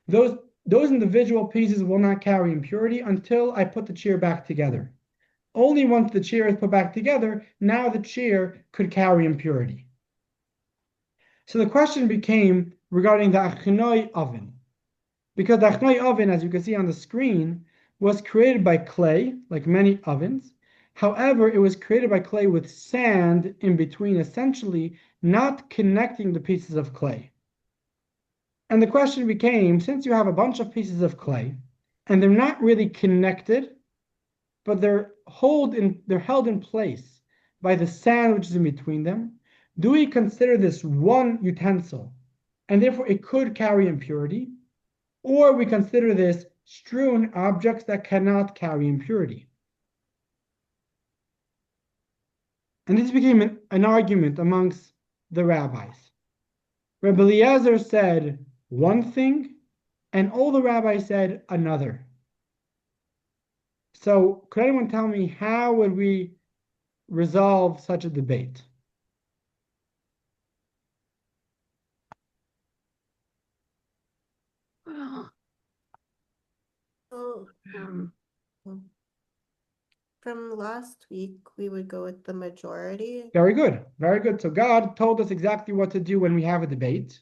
A: Those individual pieces will not carry impurity until I put the chair back together. Only once the chair is put back together, now the chair could carry impurity. So the question became regarding the achnoi oven. Because the achnoi oven, as you can see on the screen, was created by clay, like many ovens. However, it was created by clay with sand in between, essentially not connecting the pieces of clay. And the question became, since you have a bunch of pieces of clay, and they're not really connected, but they're held in place by the sand which is in between them, do we consider this one utensil, and therefore it could carry impurity, or we consider this strewn objects that cannot carry impurity? And this became an argument amongst the rabbis. Rabbi Eliezer said one thing, and all the rabbis said another. So could anyone tell me how would we resolve such a debate?
G: Well,
F: So, from last week, we would go with the majority.
A: Very good, very good. So God told us exactly what to do when we have a debate.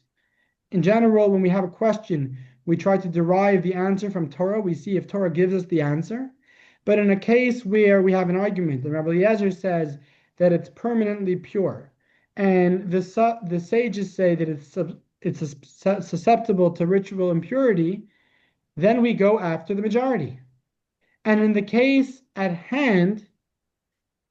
A: In general, when we have a question, we try to derive the answer from Torah. We see if Torah gives us the answer. But in a case where we have an argument, and Rabbi Eliezer says that it's permanently pure, and the sages say that it's susceptible to ritual impurity, then we go after the majority. And in the case at hand,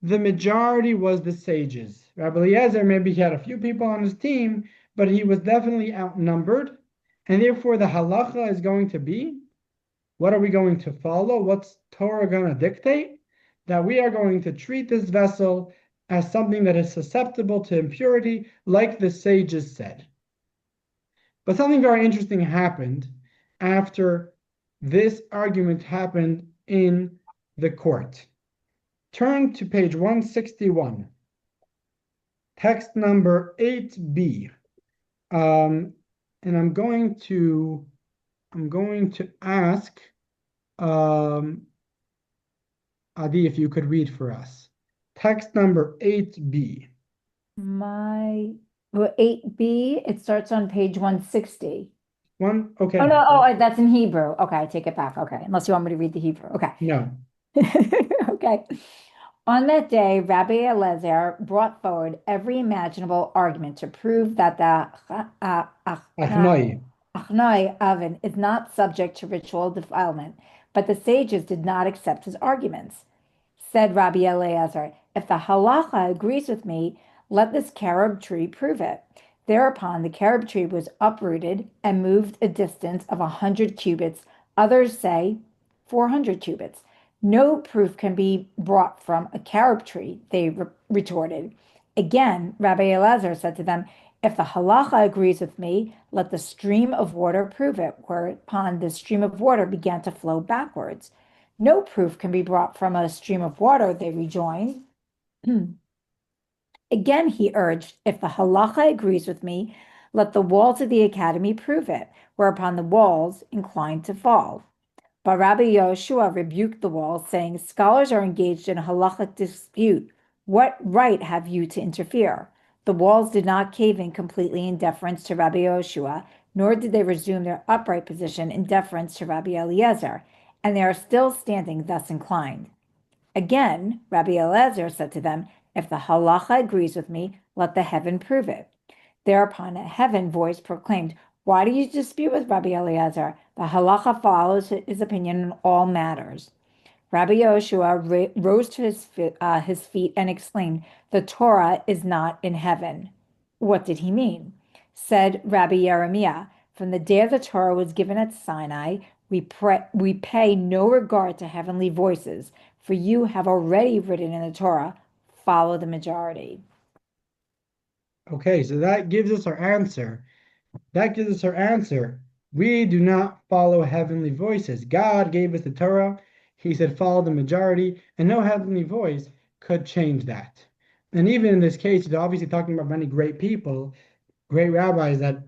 A: the majority was the sages. Rabbi Eliezer, maybe he had a few people on his team, but he was definitely outnumbered. And therefore, the halacha is going to be, what are we going to follow? What's Torah going to dictate? That we are going to treat this vessel as something that is susceptible to impurity, like the sages said. But something very interesting happened after this argument happened in the court. Turn to page 161, text number 8b. And I'm going to ask Adi if you could read for us. Text number 8b.
H: Well, 8b, it starts on page 160.
A: Okay.
H: Oh, no, that's in Hebrew. Okay, I take it back. Okay, unless you want me to read the Hebrew. Okay.
A: No.
H: Okay. On that day, Rabbi Eliezer brought forward every imaginable argument to prove that the Achnoi oven is not subject to ritual defilement, but the sages did not accept his arguments. Said Rabbi Eliezer, if the halacha agrees with me, let this carob tree prove it. Thereupon the carob tree was uprooted and moved a distance of 100 cubits. Others say 400 cubits. No proof can be brought from a carob tree, they retorted. Again, Rabbi Eliezer said to them, if the halacha agrees with me, let the stream of water prove it. Whereupon the stream of water began to flow backwards. No proof can be brought from a stream of water, they rejoined. Again, he urged, if the halacha agrees with me, let the walls of the academy prove it. Whereupon the walls inclined to fall. But Rabbi Yoshua rebuked the walls, saying, scholars are engaged in a halachic dispute. What right have you to interfere? The walls did not cave in completely in deference to Rabbi Yoshua, nor did they resume their upright position in deference to Rabbi Eliezer, and they are still standing thus inclined. Again, Rabbi Eliezer said to them, if the halacha agrees with me, let the heaven prove it. Thereupon a heaven voice proclaimed, why do you dispute with Rabbi Eliezer? The halacha follows his opinion in all matters. Rabbi Yoshua rose to his feet and exclaimed, "The Torah is not in heaven." What did he mean? Said Rabbi Yeremiah, "From the day the Torah was given at Sinai, we pay no regard to heavenly voices, for you have already written in the Torah, follow the majority."
A: Okay, so that gives us our answer. That gives us our answer. We do not follow heavenly voices. God gave us the Torah. He said, follow the majority, and no heavenly voice could change that. And even in this case, he's obviously talking about many great people, great rabbis that,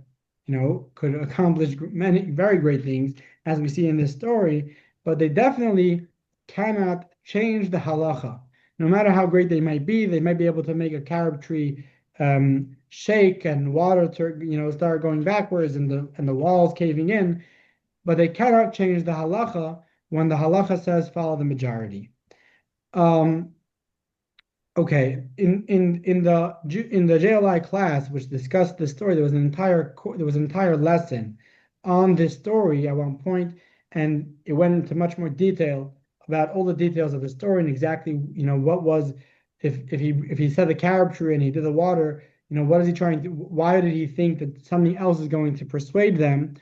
A: could accomplish many very great things, as we see in this story, but they definitely cannot change the halacha. No matter how great they might be able to make a carob tree shake and water start going backwards and the walls caving in, but they cannot change the halacha when the halacha says follow the majority. Okay, in the JLI class, which discussed this story, there was an entire lesson on this story at one point, and it went into much more detail about all the details of the story and exactly what was if he said the carob tree and he did the water, what is he trying to? Why did he think that something else is going to persuade them?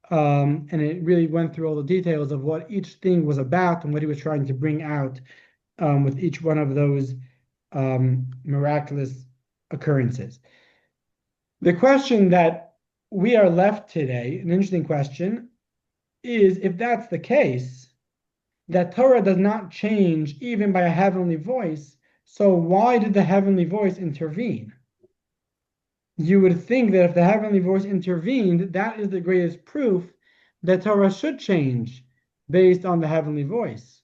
A: And it really went through all the details of what each thing was about and what he was trying to bring out with each one of those miraculous occurrences. The question that we are left today, an interesting question, is if that's the case, that Torah does not change even by a heavenly voice, so why did the heavenly voice intervene? You would think that if the heavenly voice intervened, that is the greatest proof that Torah should change based on the heavenly voice.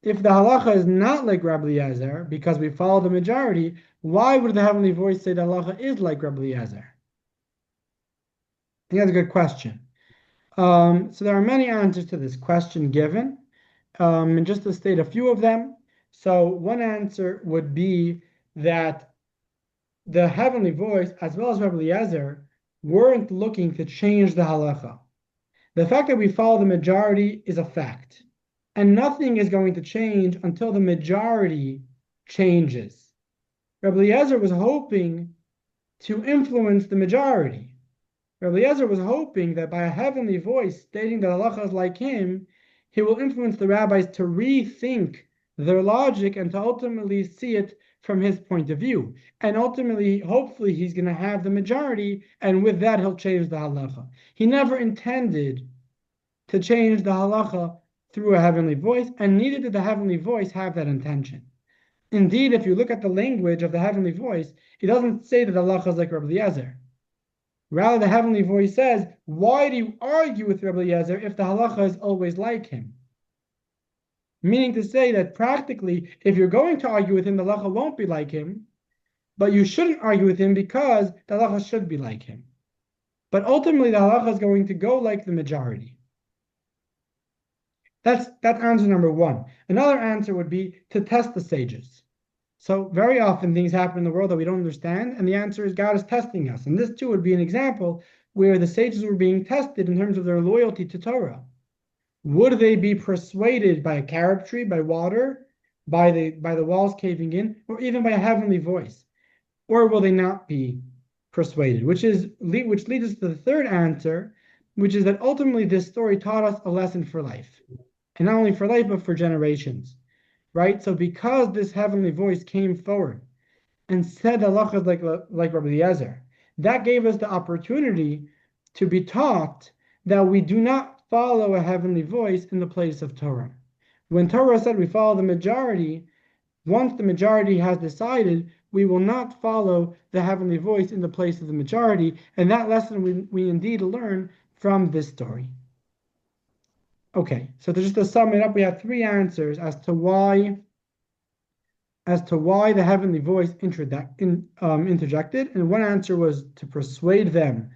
A: If the halacha is not like Rabbi Eliezer, because we follow the majority, why would the heavenly voice say the halacha is like Rabbi Eliezer? I think that's a good question. So there are many answers to this question given, and just to state a few of them. So one answer would be that the heavenly voice, as well as Rabbi Eliezer, weren't looking to change the halacha. The fact that we follow the majority is a fact. And nothing is going to change until the majority changes. Rabbi Eliezer was hoping to influence the majority. Rabbi Eliezer was hoping that by a heavenly voice stating that halacha is like him, he will influence the rabbis to rethink their logic and to ultimately see it from his point of view. And ultimately, hopefully, he's going to have the majority, and with that, he'll change the halacha. He never intended to change the halacha through a heavenly voice, and neither did the heavenly voice have that intention. Indeed, if you look at the language of the heavenly voice, it doesn't say that the halacha is like Rabbi Eliezer. Rather, the heavenly voice says, why do you argue with Rabbi Eliezer if the halacha is always like him? Meaning to say that practically, if you're going to argue with him, the halacha won't be like him, but you shouldn't argue with him because the halacha should be like him. But ultimately, the halacha is going to go like the majority. That's answer number one. Another answer would be to test the sages. So very often things happen in the world that we don't understand, and the answer is God is testing us. And this too would be an example where the sages were being tested in terms of their loyalty to Torah. Would they be persuaded by a carob tree, by water, by the walls caving in, or even by a heavenly voice? Or will they not be persuaded? Which leads us to the third answer, which is that ultimately this story taught us a lesson for life. And not only for life, but for generations, right? So because this heavenly voice came forward and said halacha is like Rabbi Eliezer, that gave us the opportunity to be taught that we do not follow a heavenly voice in the place of Torah. When Torah said we follow the majority, once the majority has decided, we will not follow the heavenly voice in the place of the majority, and that lesson we indeed learn from this story. Okay, so just to sum it up, we have three answers as to why the heavenly voice interjected, and one answer was to persuade them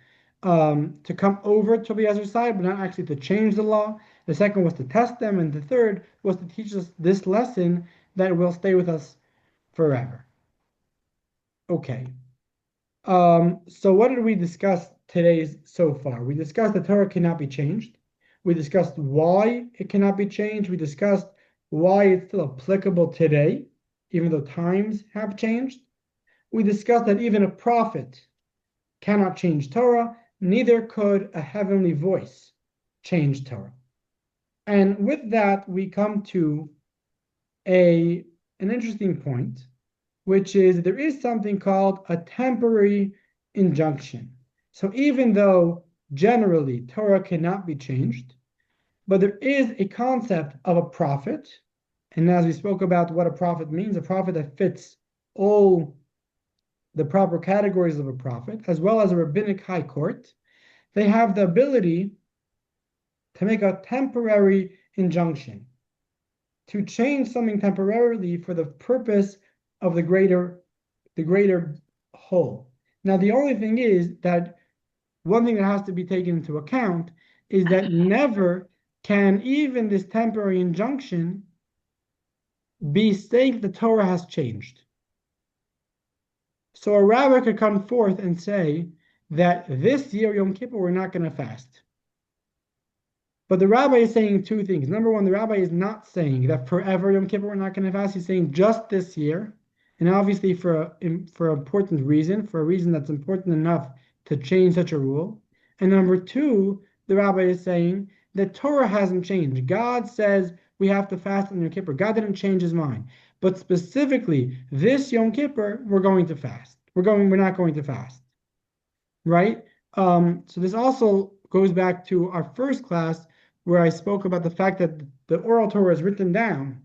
A: to come over to the other side, but not actually to change the law. The second was to test them, and the third was to teach us this lesson that will stay with us forever. Okay. So what did we discuss today so far? We discussed that Torah cannot be changed. We discussed why it cannot be changed. We discussed why it's still applicable today, even though times have changed. We discussed that even a prophet cannot change Torah, neither could a heavenly voice change Torah. And with that, we come to an interesting point, which is there is something called a temporary injunction. So even though generally Torah cannot be changed, but there is a concept of a prophet. And as we spoke about what a prophet means, a prophet that fits all the proper categories of a prophet, as well as a rabbinic high court, they have the ability to make a temporary injunction, to change something temporarily for the purpose of the greater whole. Now, the only thing is that one thing that has to be taken into account is that never can even this temporary injunction be saying the Torah has changed. So a rabbi could come forth and say that this year, Yom Kippur, we're not going to fast. But the rabbi is saying two things. Number one, the rabbi is not saying that forever Yom Kippur we're not going to fast. He's saying just this year, and obviously for an important reason, for a reason that's important enough to change such a rule. And number two, the rabbi is saying that Torah hasn't changed. God says we have to fast on Yom Kippur. God didn't change his mind. But specifically, this Yom Kippur, we're going to fast. We're not going to fast. Right? So this also goes back to our first class where I spoke about the fact that the oral Torah is written down.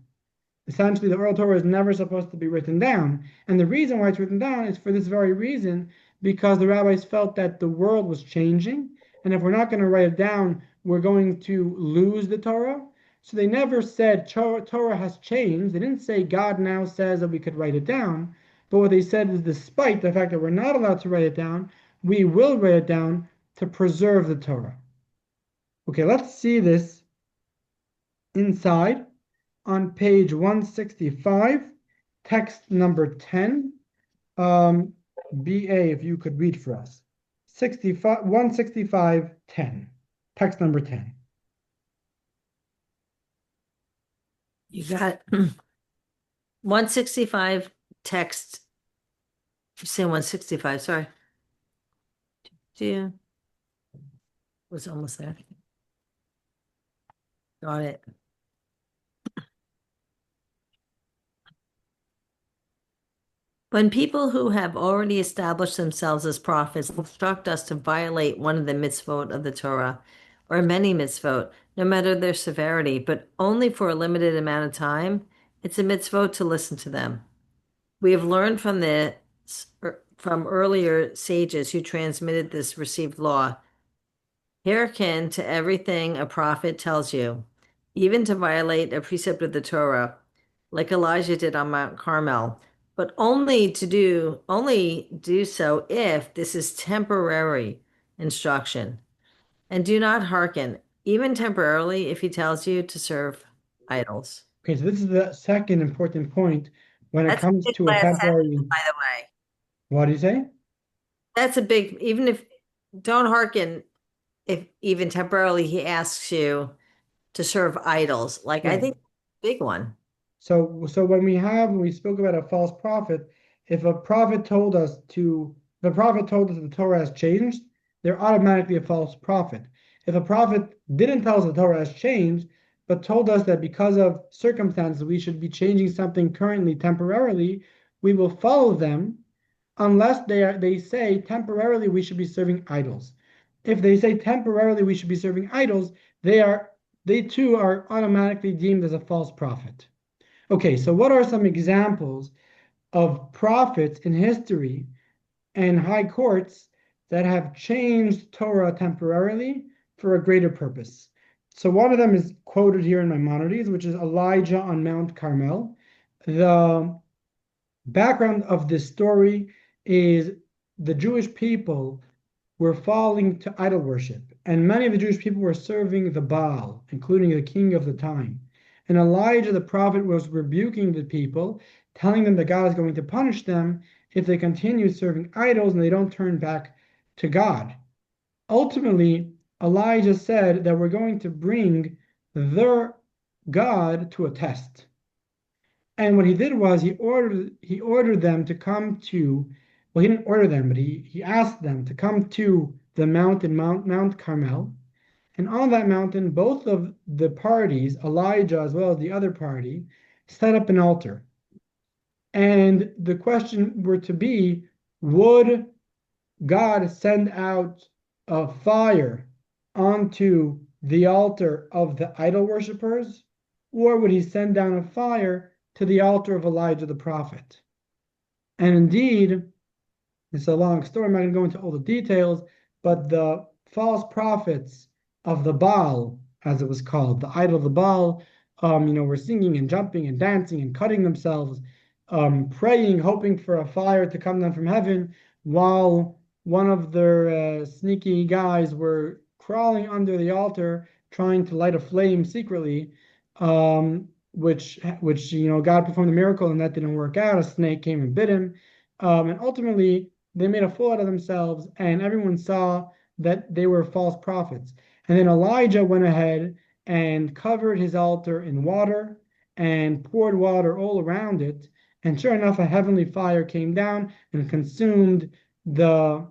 A: Essentially, the oral Torah is never supposed to be written down. And the reason why it's written down is for this very reason, because the rabbis felt that the world was changing. And if we're not going to write it down, we're going to lose the Torah. So they never said Torah has changed. They didn't say God now says that we could write it down. But what they said is despite the fact that we're not allowed to write it down, we will write it down to preserve the Torah. Okay, let's see this inside on page 165, text number 10. BA, if you could read for us. 165, 10, text number 10.
B: You got 165 text. You say 165, sorry. Yeah. Was almost there. Got it. When people who have already established themselves as prophets instruct us to violate one of the mitzvot of the Torah, or many mitzvot, no matter their severity, but only for a limited amount of time, it's a mitzvot to listen to them. We have learned from earlier sages who transmitted this received law. Hearken to everything a prophet tells you, even to violate a precept of the Torah, like Elijah did on Mount Carmel, but only do so if this is temporary instruction. And do not hearken, even temporarily, if he tells you to serve idols.
A: Okay, so this is the second important point when it
B: That's
A: comes
B: a big
A: to a
B: last
A: temporary.
B: sentence, by the way.
A: What do you say?
B: That's a big, even if don't hearken, if even temporarily he asks you to serve idols. Like I
A: Right.
B: think big one.
A: So when we spoke about a false prophet, if the prophet told us that the Torah has changed, they're automatically a false prophet. If a prophet didn't tell us the Torah has changed, but told us that because of circumstances we should be changing something currently temporarily, we will follow them unless they say temporarily we should be serving idols. If they say temporarily we should be serving idols, they too are automatically deemed as a false prophet. Okay, so what are some examples of prophets in history and high courts that have changed Torah temporarily for a greater purpose? So one of them is quoted here in Maimonides, which is Elijah on Mount Carmel. The background of this story is the Jewish people were falling to idol worship, and many of the Jewish people were serving the Baal, including the king of the time. And Elijah the prophet was rebuking the people, telling them that God is going to punish them if they continue serving idols and they don't turn back to God. Ultimately, Elijah said that we're going to bring their God to a test. And what he did was he ordered them to come to, well, he didn't order them, but he asked them to come to the mountain, Mount Carmel. And on that mountain, both of the parties, Elijah as well as the other party, set up an altar. And the question were to be, would God send out a fire onto the altar of the idol worshippers, or would he send down a fire to the altar of Elijah the prophet? And indeed, it's a long story. I'm not going to go into all the details, but the false prophets of the Baal, as it was called, the idol of the Baal, were singing and jumping and dancing and cutting themselves, praying, hoping for a fire to come down from heaven, while one of their sneaky guys were crawling under the altar, trying to light a flame secretly, which God performed a miracle and that didn't work out. A snake came and bit him, and ultimately they made a fool out of themselves, and everyone saw that they were false prophets. And then Elijah went ahead and covered his altar in water and poured water all around it. And sure enough, a heavenly fire came down and consumed the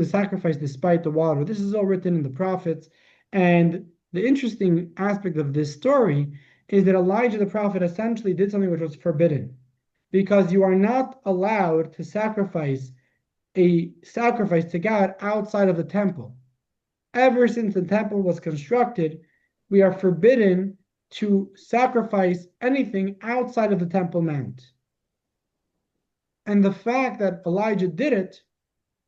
A: sacrifice despite the water. This is all written in the prophets. And the interesting aspect of this story is that Elijah the prophet essentially did something which was forbidden, because you are not allowed to sacrifice a sacrifice to God outside of the temple. Ever since the temple was constructed, we are forbidden to sacrifice anything outside of the Temple Mount. And the fact that Elijah did it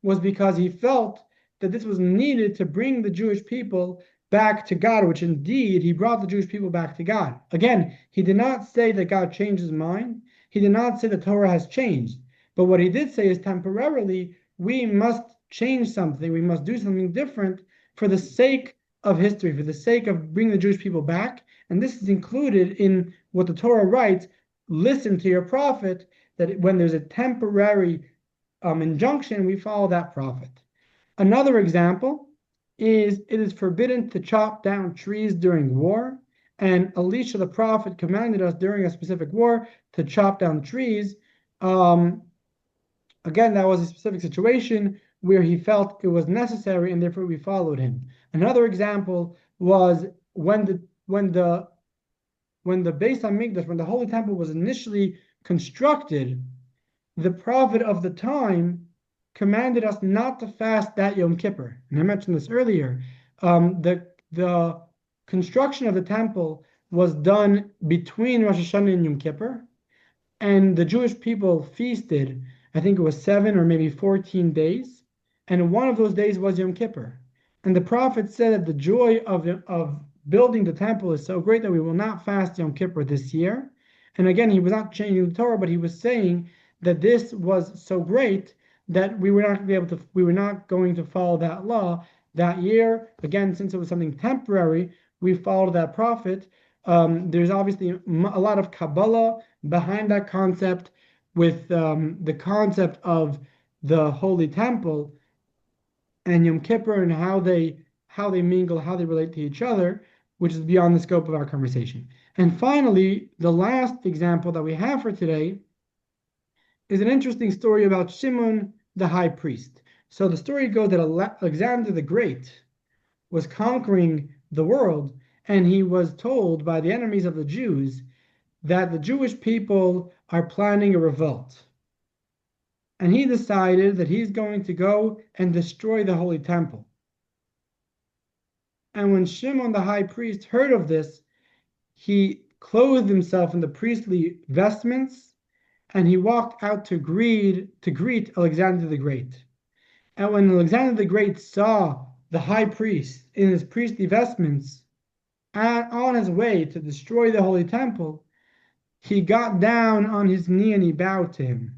A: was because he felt that this was needed to bring the Jewish people back to God, which indeed he brought the Jewish people back to God. Again, he did not say that God changed his mind. He did not say the Torah has changed. But what he did say is temporarily, we must change something. We must do something different for the sake of history, for the sake of bringing the Jewish people back. And this is included in what the Torah writes, listen to your prophet, that when there's a temporary injunction, we follow that prophet. Another example is it is forbidden to chop down trees during war. And Elisha the prophet commanded us during a specific war to chop down trees. Again, that was a specific situation where he felt it was necessary, and therefore we followed him. Another example was when the Beis Hamikdash, when the Holy Temple was initially constructed, the prophet of the time commanded us not to fast that Yom Kippur. And I mentioned this earlier. The construction of the temple was done between Rosh Hashanah and Yom Kippur, and the Jewish people feasted, I think it was 7 or maybe 14 days, and one of those days was Yom Kippur. And the prophet said that the joy of building the temple is so great that we will not fast Yom Kippur this year. And again, he was not changing the Torah, but he was saying that this was so great that we were not going to follow that law that year. Again, since it was something temporary, we followed that prophet. There's obviously a lot of Kabbalah behind that concept, with the concept of the Holy Temple and Yom Kippur and how they mingle, how they relate to each other, which is beyond the scope of our conversation. And finally, the last example that we have for today is an interesting story about Shimon the high priest. So the story goes that Alexander the Great was conquering the world, and he was told by the enemies of the Jews that the Jewish people are planning a revolt. And he decided that he's going to go and destroy the Holy Temple. And when Shimon the high priest heard of this, he clothed himself in the priestly vestments, and he walked out to greet Alexander the Great. And when Alexander the Great saw the high priest in his priestly vestments on his way to destroy the Holy Temple, he got down on his knee and he bowed to him.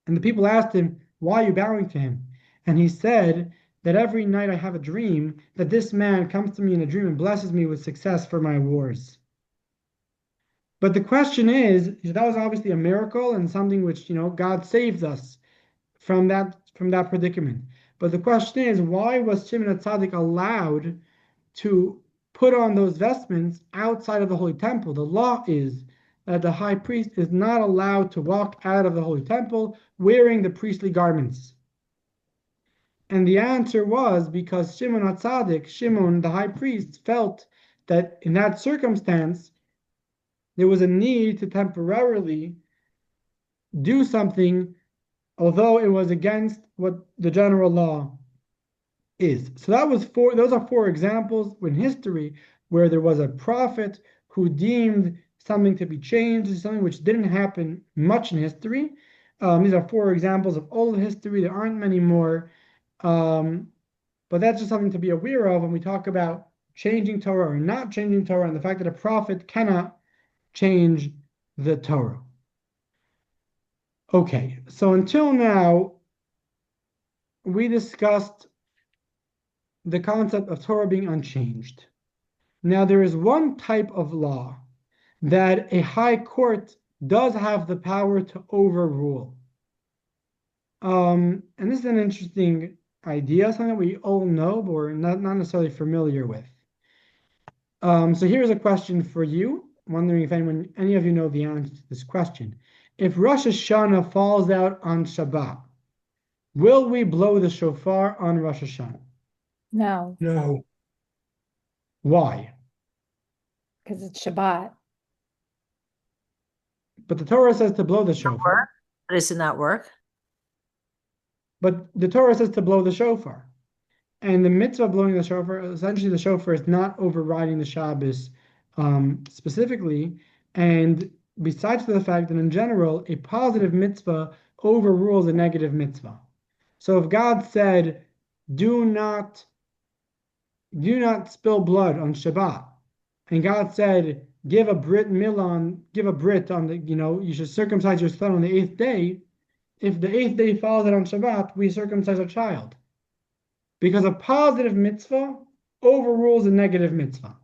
A: And the people asked him, "Why are you bowing to him?" And he said that every night I have a dream that this man comes to me in a dream and blesses me with success for my wars. But the question is, that was obviously a miracle and something which, God saved us from that predicament. But the question is, why was Shimon HaTzadik allowed to put on those vestments outside of the holy temple. The law is that the high priest is not allowed to walk out of the holy temple wearing the priestly garments. And the answer was because Shimon HaTzadik, Shimon the high priest, felt that in that circumstance there was a need to temporarily do something, although it was against what the general law is. So those are four examples in history where there was a prophet who deemed something to be changed, something which didn't happen much in history. These are four examples of old history. There aren't many more. But that's just something to be aware of when we talk about changing Torah or not changing Torah, and the fact that a prophet cannot change the Torah. Okay, so until now, we discussed the concept of Torah being unchanged. Now, there is one type of law that a high court does have the power to overrule. And this is an interesting idea, something that we all know, but we're not necessarily familiar with. So here's a question for you. I'm wondering if any of you know the answer to this question. If Rosh Hashanah falls out on Shabbat, will we blow the shofar on Rosh Hashanah?
H: No,
D: No.
A: Why?
H: because it's Shabbat.
A: But the Torah says to blow the shofar.
B: But doesn't that work?
A: But the Torah says to blow the shofar. And the mitzvah of blowing the shofar, essentially the shofar is not overriding the Shabbos specifically. And besides the fact that in general, a positive mitzvah overrules a negative mitzvah. So if God said, do not spill blood on Shabbat, and God said, give a brit on the, you should circumcise your son on the 8th day. If the 8th day falls out on Shabbat, we circumcise our child. Because a positive mitzvah overrules a negative mitzvah.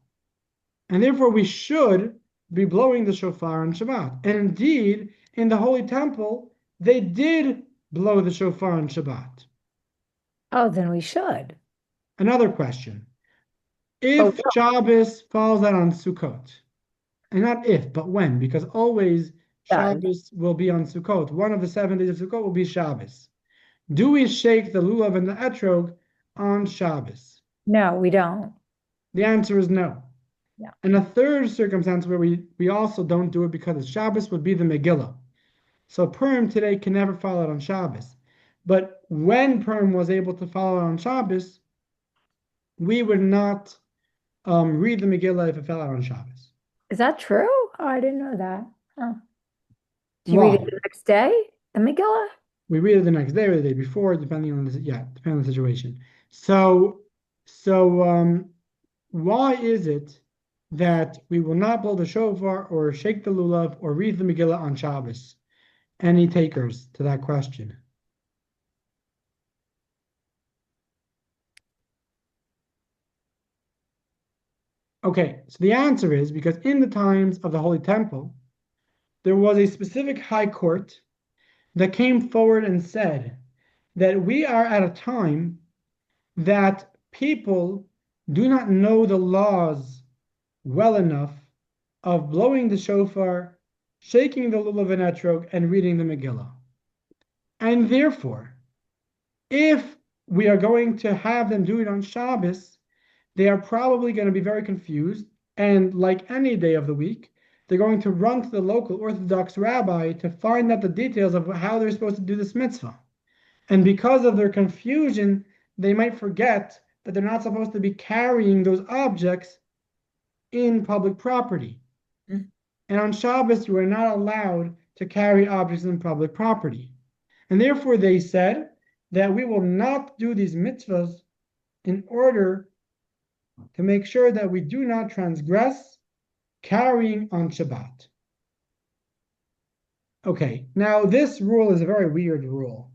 A: And therefore we should be blowing the shofar on Shabbat. And indeed, in the Holy Temple, they did blow the shofar on Shabbat.
H: Oh, then we should.
A: Another question. If Shabbos falls out on Sukkot, and not if, but when, because always Shabbos will be on Sukkot. One of the 7 days of Sukkot will be Shabbos. Do we shake the lulav and the etrog on Shabbos?
H: No, we don't.
A: The answer is no.
H: Yeah.
A: And a third circumstance where we also don't do it because it's Shabbos would be the Megillah. So Purim today can never fall out on Shabbos. But when Purim was able to fall out on Shabbos, we would not read the Megillah if it fell out on Shabbos.
H: Is that true? Oh, I didn't know that. Huh. Do you
A: Why?
H: read it the next day? The Megillah?
A: We read it the next day or the day before, depending on the situation. So why is it that we will not blow the shofar or shake the lulav or read the Megillah on Shabbos? Any takers to that question? Okay, so the answer is because in the times of the Holy Temple, there was a specific high court that came forward and said that we are at a time that people do not know the laws well enough of blowing the shofar, shaking the lulav and etrog, and reading the Megillah. And therefore, if we are going to have them do it on Shabbos, they are probably going to be very confused. And like any day of the week, they're going to run to the local Orthodox rabbi to find out the details of how they're supposed to do this mitzvah. And because of their confusion, they might forget that they're not supposed to be carrying those objects in public property.
B: Mm.
A: And on Shabbos, you are not allowed to carry objects in public property. And therefore, they said that we will not do these mitzvahs in order to make sure that we do not transgress carrying on Shabbat. Okay, now this rule is a very weird rule.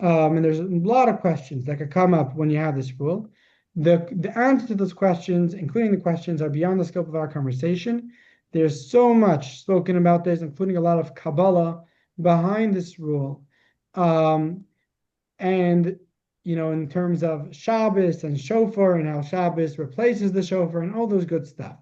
A: And there's a lot of questions that could come up when you have this rule. The answer to those questions, including the questions, are beyond the scope of our conversation. There's so much spoken about this, including a lot of Kabbalah behind this rule. And in terms of Shabbos and shofar and how Shabbos replaces the shofar and all those good stuff.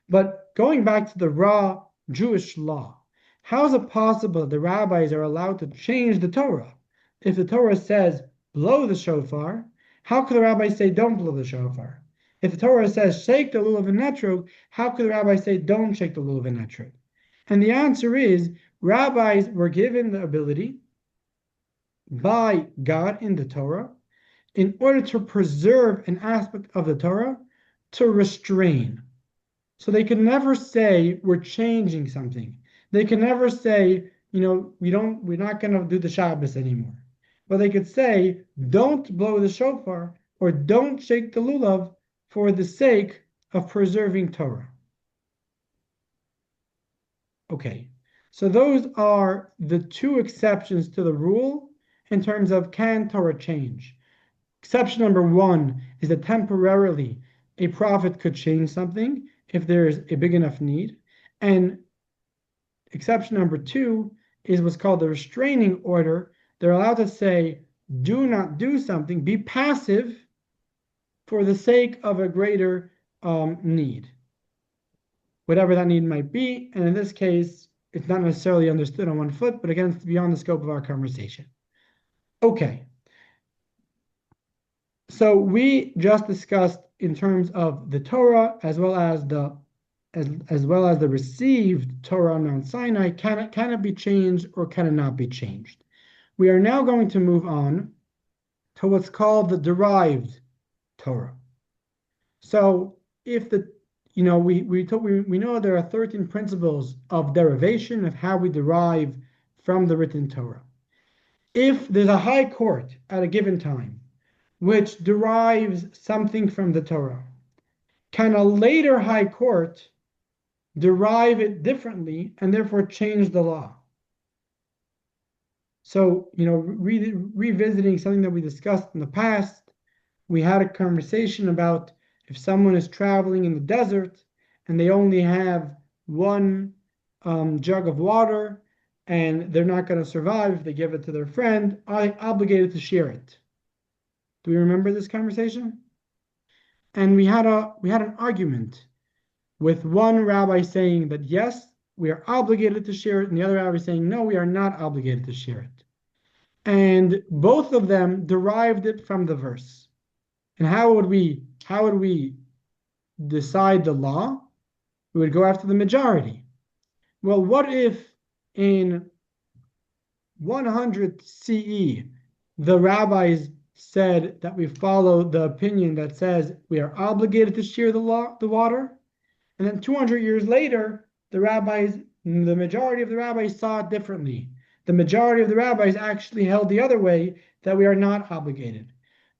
A: But going back to the raw Jewish law, how is it possible the rabbis are allowed to change the Torah? If the Torah says blow the shofar, how could the rabbis say don't blow the shofar? If the Torah says shake the lulav and etrog, how could the rabbis say don't shake the lulav and etrog? And the answer is rabbis were given the ability by God in the Torah in order to preserve an aspect of the Torah to restrain. So they can never say we're changing something. They can never say, we're not going to do the Shabbos anymore. But they could say, don't blow the shofar or don't shake the lulav for the sake of preserving Torah. Okay, so those are the two exceptions to the rule in terms of can Torah change. Exception number one is that temporarily a prophet could change something if there's a big enough need. And exception number two is what's called the restraining order. They're allowed to say, do not do something, be passive for the sake of a greater need, whatever that need might be. And in this case, it's not necessarily understood on one foot, but again, it's beyond the scope of our conversation. Okay. So we just discussed in terms of the Torah as well as the received Torah on Mount Sinai, can it be changed or can it not be changed? We are now going to move on to what's called the derived Torah. So if we know there are 13 principles of derivation of how we derive from the written Torah. If there's a high court at a given time which derives something from the Torah, can a later high court derive it differently and therefore change the law? So, revisiting something that we discussed in the past, we had a conversation about if someone is traveling in the desert and they only have one jug of water and they're not going to survive if they give it to their friend, are they obligated to share it? Do we remember this conversation? And we had an argument with one rabbi saying that yes, we are obligated to share it, and the other rabbi saying no, we are not obligated to share it. And both of them derived it from the verse. And how would we decide the law? We would go after the majority. Well, what if in 100 CE the rabbis said that we follow the opinion that says we are obligated to share the water, and then 200 years later the majority of the rabbis saw it differently. The majority of the rabbis actually held the other way, that we are not obligated.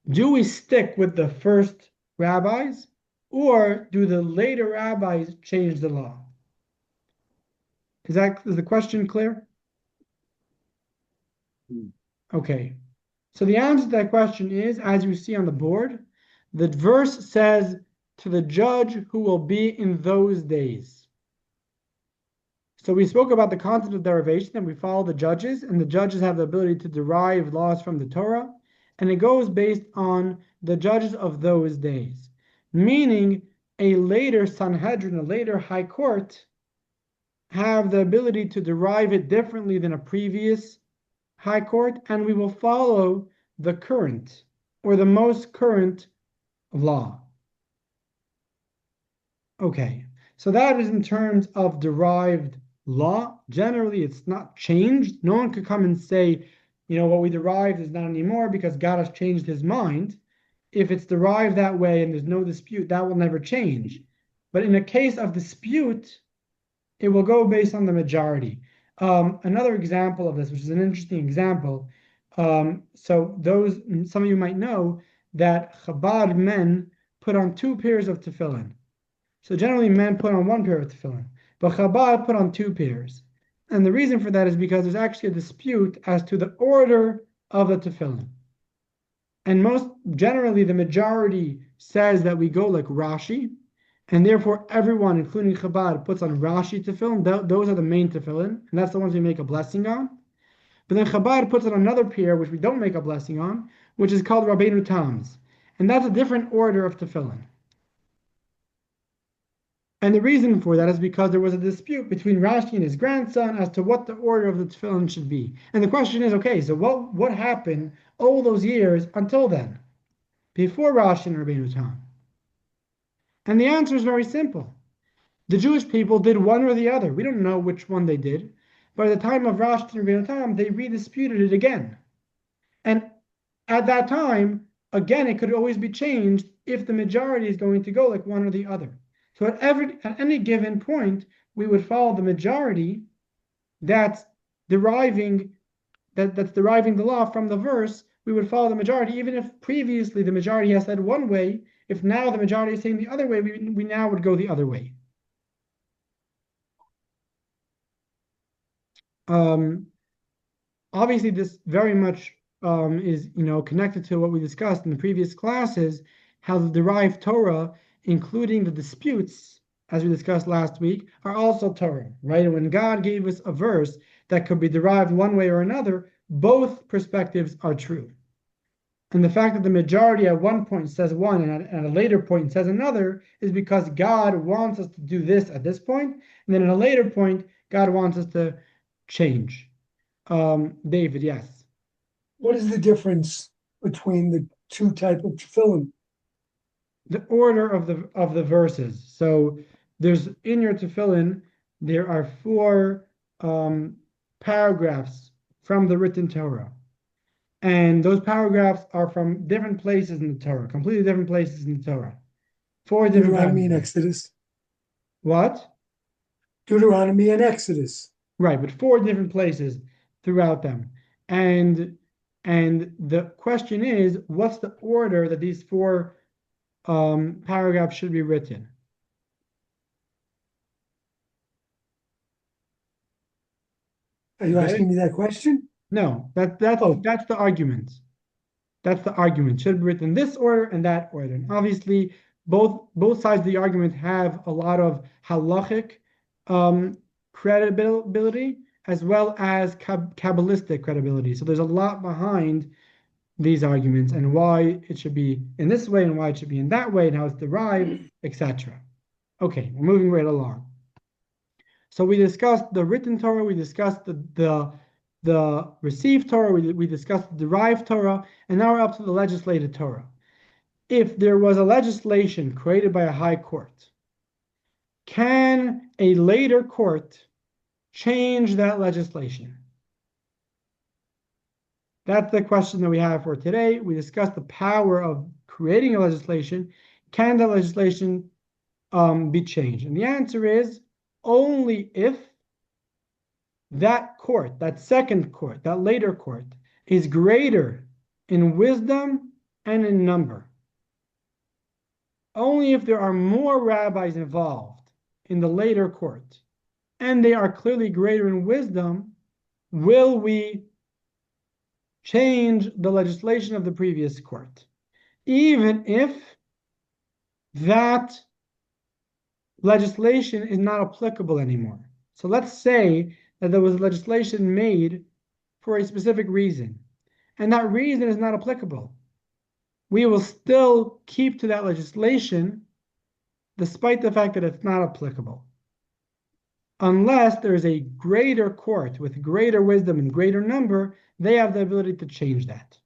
A: Do we stick with the first rabbis, or do the later rabbis change the law? Is the question clear? Okay. So the answer to that question is, as you see on the board, the verse says, to the judge who will be in those days. So we spoke about the concept of derivation, and we follow the judges, and the judges have the ability to derive laws from the Torah, and it goes based on the judges of those days. Meaning, a later Sanhedrin, a later high court, have the ability to derive it differently than a previous high court, and we will follow the current or the most current law. Okay, so that is in terms of derived law. Generally, it's not changed. No one could come and say, what we derived is not anymore because God has changed his mind. If it's derived that way and there's no dispute, that will never change. But in a case of dispute, it will go based on the majority. Another example of this, which is an interesting example, some of you might know that Chabad men put on 2 pairs of tefillin. So generally men put on 1 pair of tefillin, but Chabad put on 2 pairs. And the reason for that is because there's actually a dispute as to the order of the tefillin. And generally the majority says that we go like Rashi, and therefore everyone, including Chabad, puts on Rashi tefillin. Those are the main tefillin, and that's the ones we make a blessing on. But then Chabad puts on another pair, which we don't make a blessing on, which is called Rabbeinu Tam's. And that's a different order of tefillin. And the reason for that is because there was a dispute between Rashi and his grandson as to what the order of the tefillin should be. And the question is, okay, so what happened all those years until then, before Rashi and Rabbeinu Tam? And the answer is very simple. The Jewish people did one or the other. We don't know which one they did. But at the time of Rashi and Rabbeinu Tam, they redisputed it again. And at that time, again, it could always be changed if the majority is going to go like one or the other. So at any given point, we would follow the majority that's deriving the law from the verse. We would follow the majority, even if previously the majority has said one way. If now the majority is saying the other way, we now would go the other way. Obviously, this very much is connected to what we discussed in the previous classes, how the derived Torah, including the disputes, as we discussed last week, are also Torah, right? And when God gave us a verse that could be derived one way or another, both perspectives are true. And the fact that the majority at one point says one and at a later point says another is because God wants us to do this at this point, and then at a later point, God wants us to change. David, yes.
D: What is the difference between the two types of tefillin?
A: The order of the verses. So there's in your tefillin, there are 4 paragraphs from the written Torah. And those paragraphs are from different places in the Torah, completely different places in the Torah. 4 different
D: Deuteronomy and
A: paragraphs.
D: Exodus.
A: What?
D: Deuteronomy and Exodus.
A: Right, but 4 different places throughout them. And the question is, what's the order that these 4 paragraphs should be written?
D: Are you asking me that question?
A: No, that's the argument. That's the argument. Should be written in this order and that order. And obviously, both sides of the argument have a lot of halachic credibility as well as Kabbalistic credibility. So there's a lot behind these arguments and why it should be in this way and why it should be in that way and how it's derived, etc. Okay, we're moving right along. So we discussed the written Torah, we discussed the received Torah, we discussed the derived Torah, and now we're up to the legislated Torah. If there was a legislation created by a high court, can a later court change that legislation? That's the question that we have for today. We discussed the power of creating a legislation. Can the legislation be changed? And the answer is only if that court, that second court, that later court, is greater in wisdom and in number. Only if there are more rabbis involved in the later court, and they are clearly greater in wisdom, will we change the legislation of the previous court, even if that legislation is not applicable anymore. So let's say that there was legislation made for a specific reason, and that reason is not applicable. We will still keep to that legislation despite the fact that it's not applicable, unless there is a greater court with greater wisdom and greater number. They have the ability to change that.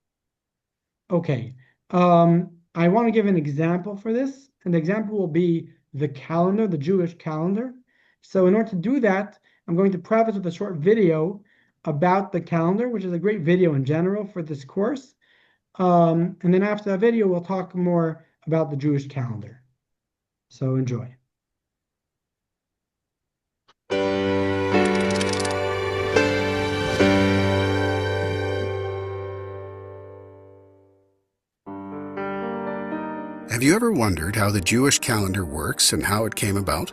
A: Okay, I want to give an example for this, and the example will be the calendar, the Jewish calendar. So in order to do that, I'm going to preface with a short video about the calendar, which is a great video in general for this course. And then after that video, we'll talk more about the Jewish calendar. So enjoy.
I: Have you ever wondered how the Jewish calendar works and how it came about?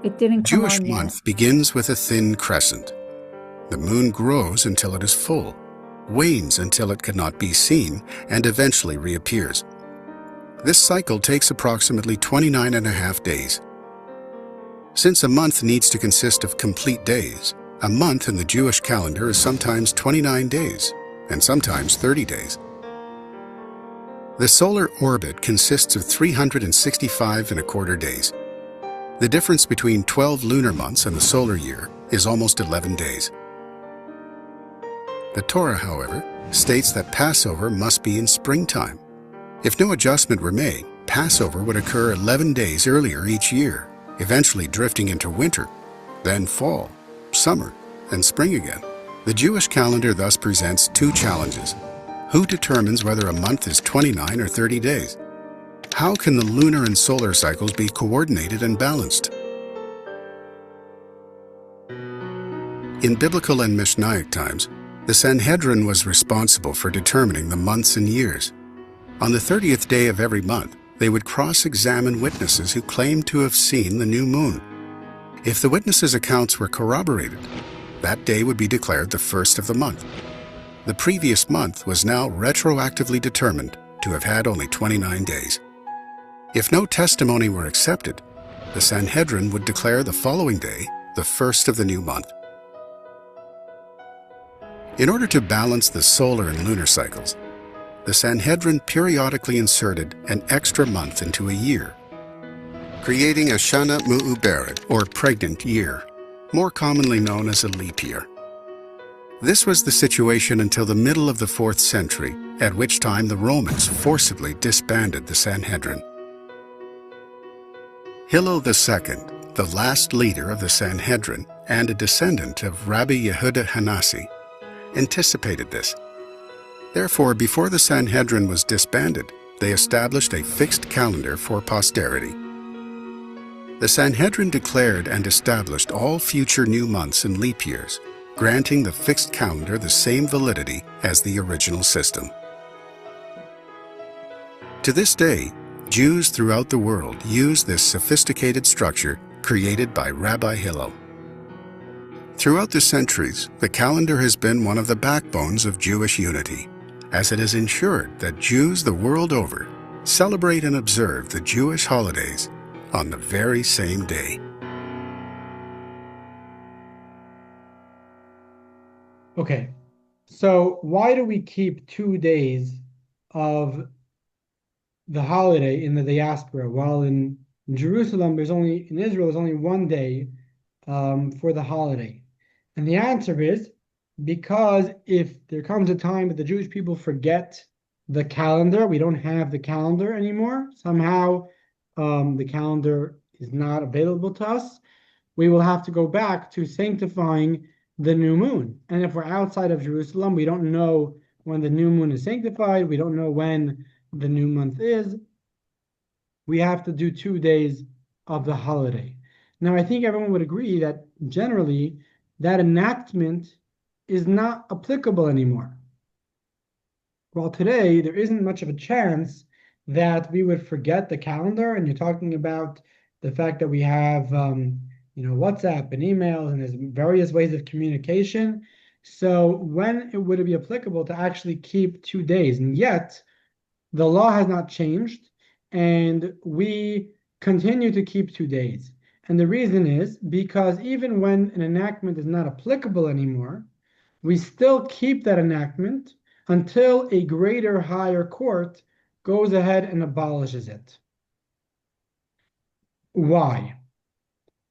H: It didn't come
I: Jewish
H: on yet.
I: month begins with a thin crescent. The moon grows until it is full, wanes until it cannot be seen, and eventually reappears. This cycle takes approximately 29.5 days. Since a month needs to consist of complete days, a month in the Jewish calendar is sometimes 29 days, and sometimes 30 days. The solar orbit consists of 365.25 days. The difference between 12 lunar months and the solar year is almost 11 days. The Torah, however, states that Passover must be in springtime. If no adjustment were made, Passover would occur 11 days earlier each year, eventually drifting into winter, then fall, summer, and spring again. The Jewish calendar thus presents two challenges. Who determines whether a month is 29 or 30 days? How can the lunar and solar cycles be coordinated and balanced? In biblical and Mishnaic times, the Sanhedrin was responsible for determining the months and years. On the 30th day of every month, they would cross-examine witnesses who claimed to have seen the new moon. If the witnesses' accounts were corroborated, that day would be declared the first of the month. The previous month was now retroactively determined to have had only 29 days. If no testimony were accepted, the Sanhedrin would declare the following day the first of the new month. In order to balance the solar and lunar cycles, the Sanhedrin periodically inserted an extra month into a year, creating a Shana Mu'uberet, or pregnant year, more commonly known as a leap year. This was the situation until the middle of the 4th century, at which time the Romans forcibly disbanded the Sanhedrin. Hillel II, the last leader of the Sanhedrin and a descendant of Rabbi Yehuda Hanasi, anticipated this. Therefore, before the Sanhedrin was disbanded, they established a fixed calendar for posterity. The Sanhedrin declared and established all future new months and leap years, granting the fixed calendar the same validity as the original system. To this day, Jews throughout the world use this sophisticated structure created by Rabbi Hillel. Throughout the centuries, the calendar has been one of the backbones of Jewish unity, as it has ensured that Jews the world over celebrate and observe the Jewish holidays on the very same day.
A: Okay, so why do we keep 2 days of the holiday in the diaspora, while in Jerusalem, in Israel, there's only 1 day for the holiday? And the answer is because if there comes a time that the Jewish people forget the calendar, we don't have the calendar anymore, somehow the calendar is not available to us, we will have to go back to sanctifying the new moon. And if we're outside of Jerusalem, we don't know when the new moon is sanctified, we don't know when the new month is, we have to do 2 days of the holiday. Now, I think everyone would agree that generally that enactment is not applicable anymore. Well, today there isn't much of a chance that we would forget the calendar, and you're talking about the fact that we have WhatsApp and emails and there's various ways of communication. So when would it be applicable to actually keep 2 days? And yet the law has not changed, and we continue to keep 2 days. And the reason is because even when an enactment is not applicable anymore, we still keep that enactment until a greater, higher court goes ahead and abolishes it. Why?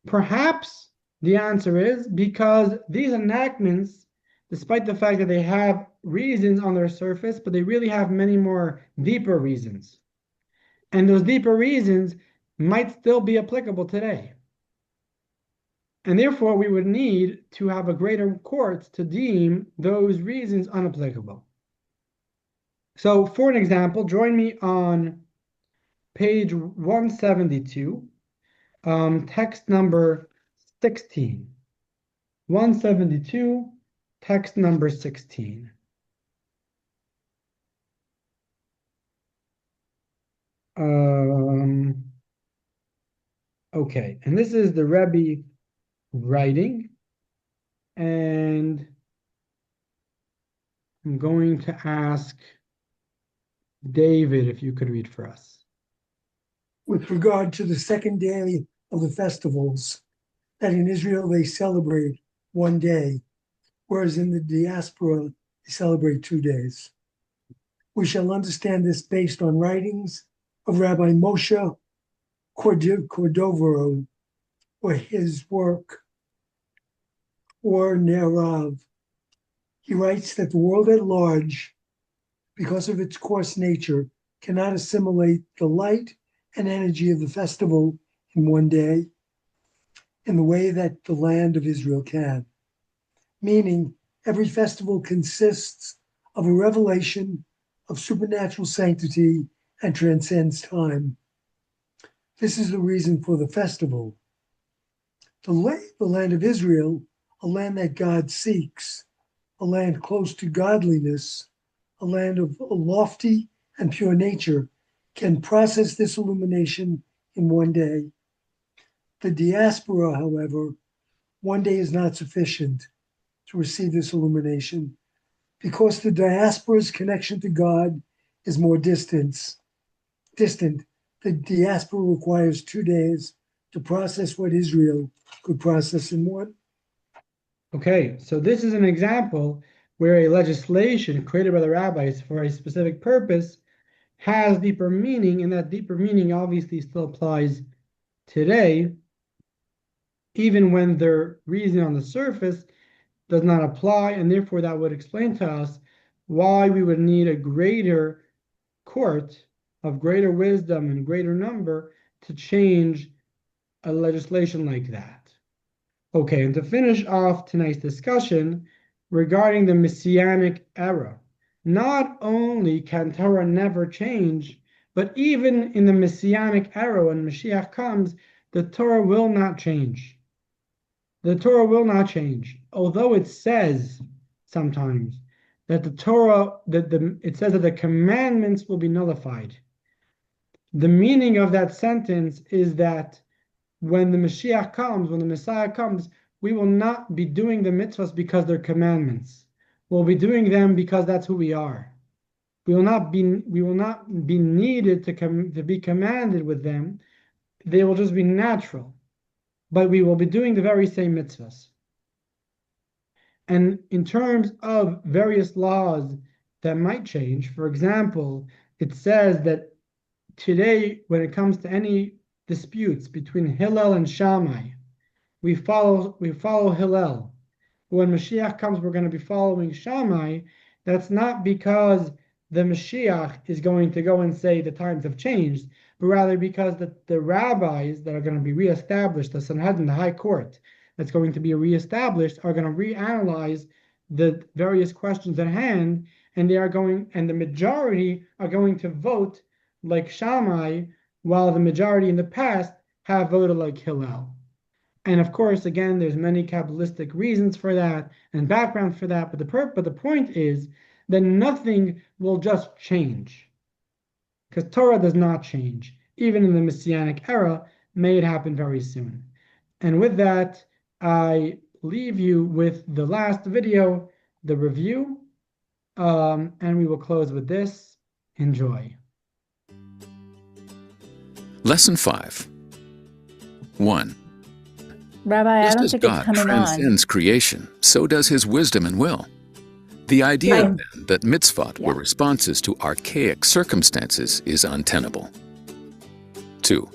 A: Perhaps the answer is because these enactments, despite the fact that they have reasons on their surface, but they really have many more deeper reasons. And those deeper reasons might still be applicable today. And therefore, we would need to have a greater court to deem those reasons unapplicable. So for an example, join me on page 172, text number 16. 172, text number 16. Okay, and this is the Rebbe writing, and I'm going to ask David if you could read for us.
D: With regard to the second day of the festivals, that in Israel they celebrate 1 day, whereas in the diaspora They celebrate 2 days. We shall understand this based on writings of Rabbi Moshe Cordovero, or his work, or Nerav. He writes that the world at large, because of its coarse nature, cannot assimilate the light and energy of the festival in 1 day in the way that the land of Israel can. Meaning, every festival consists of a revelation of supernatural sanctity and transcends time. This is the reason for the festival. The land of Israel, a land that God seeks, a land close to godliness, a land of a lofty and pure nature, can process this illumination in 1 day. The diaspora, however, 1 day is not sufficient to receive this illumination because the diaspora's connection to God is more distant. The diaspora requires 2 days to process what Israel could process in 1.
A: Okay, so this is an example where a legislation created by the rabbis for a specific purpose has deeper meaning, and that deeper meaning obviously still applies today, even when their reason on the surface does not apply, and therefore that would explain to us why we would need a greater court of greater wisdom and greater number to change a legislation like that. Okay, and to finish off tonight's discussion regarding the Messianic era, not only can Torah never change, but even in the Messianic era, when Mashiach comes, the Torah will not change. The Torah will not change, although it says sometimes that the Torah, it says that the commandments will be nullified. The meaning of that sentence is that when the Mashiach comes, when the Messiah comes, we will not be doing the mitzvahs because they're commandments. We'll be doing them because that's who we are. We will not be needed to be commanded with them. They will just be natural. But we will be doing the very same mitzvahs. And in terms of various laws that might change, for example, it says that today, when it comes to any disputes between Hillel and Shammai, we follow Hillel. When Mashiach comes, we're going to be following Shammai. That's not because the Mashiach is going to go and say the times have changed, but rather because the rabbis that are going to be reestablished, the Sanhedrin, the High Court, that's going to be reestablished, are going to reanalyze the various questions at hand, and the majority are going to vote like Shammai, while the majority in the past have voted like Hillel. And of course, again, there's many Kabbalistic reasons for that and background for that, but the point is that nothing will just change, because Torah does not change. Even in the Messianic era, may it happen very soon. And with that, I leave you with the last video, the review, and we will close with this. Enjoy.
J: Lesson 5. 1.
H: Rabbi, I
J: Just
H: don't
J: as
H: think
J: God
H: it's coming on.
J: transcends creation, so does his wisdom and will. The idea
H: Right.
J: then that mitzvot were responses to archaic circumstances is untenable. 2.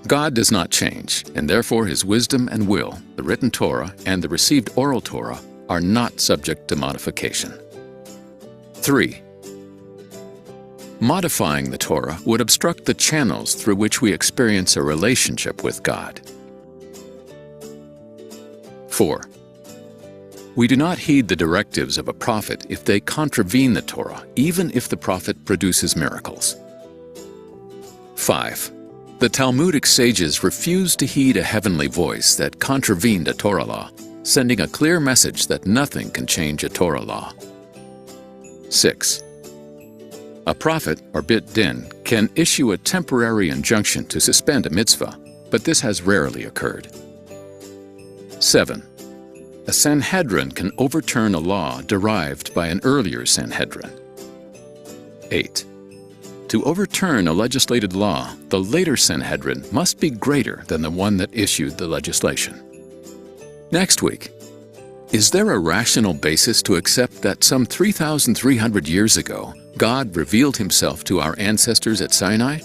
J: God does not change, and therefore his wisdom and will, the written Torah and the received oral Torah, are not subject to modification. 3. Modifying the Torah would obstruct the channels through which we experience a relationship with God. 4. We do not heed the directives of a prophet if they contravene the Torah, even if the prophet produces miracles. 5. The Talmudic sages refused to heed a heavenly voice that contravened a Torah law, sending a clear message that nothing can change a Torah law. 6. A prophet, or bit din, can issue a temporary injunction to suspend a mitzvah, but this has rarely occurred. 7. A Sanhedrin can overturn a law derived by an earlier Sanhedrin. 8. To overturn a legislated law, the later Sanhedrin must be greater than the one that issued the legislation. Next week, Is there a rational basis to accept that some 3,300 years ago, God revealed himself to our ancestors at Sinai?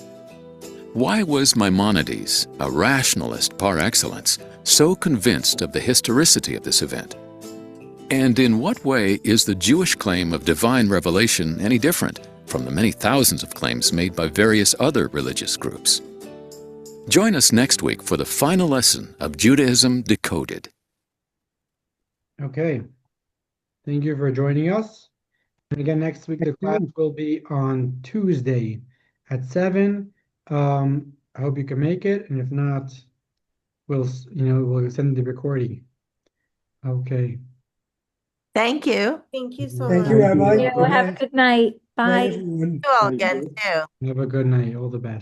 J: Why was Maimonides, a rationalist par excellence, so convinced of the historicity of this event? And in what way is the Jewish claim of divine revelation any different from the many thousands of claims made by various other religious groups? Join us next week for the final lesson of Judaism Decoded.
A: Okay. Thank you for joining us. And again, next week the class will be on Tuesday at 7. I hope you can make it, and if not, we'll send the recording. Okay.
B: Thank you.
F: Thank you so
D: Thank
F: much.
D: you, Rabbi.
H: Have a good night.
D: Bye,
H: Bye.
D: everyone.
B: You all
E: Thank
B: again
E: you.
B: too.
A: Have a good night. All the best.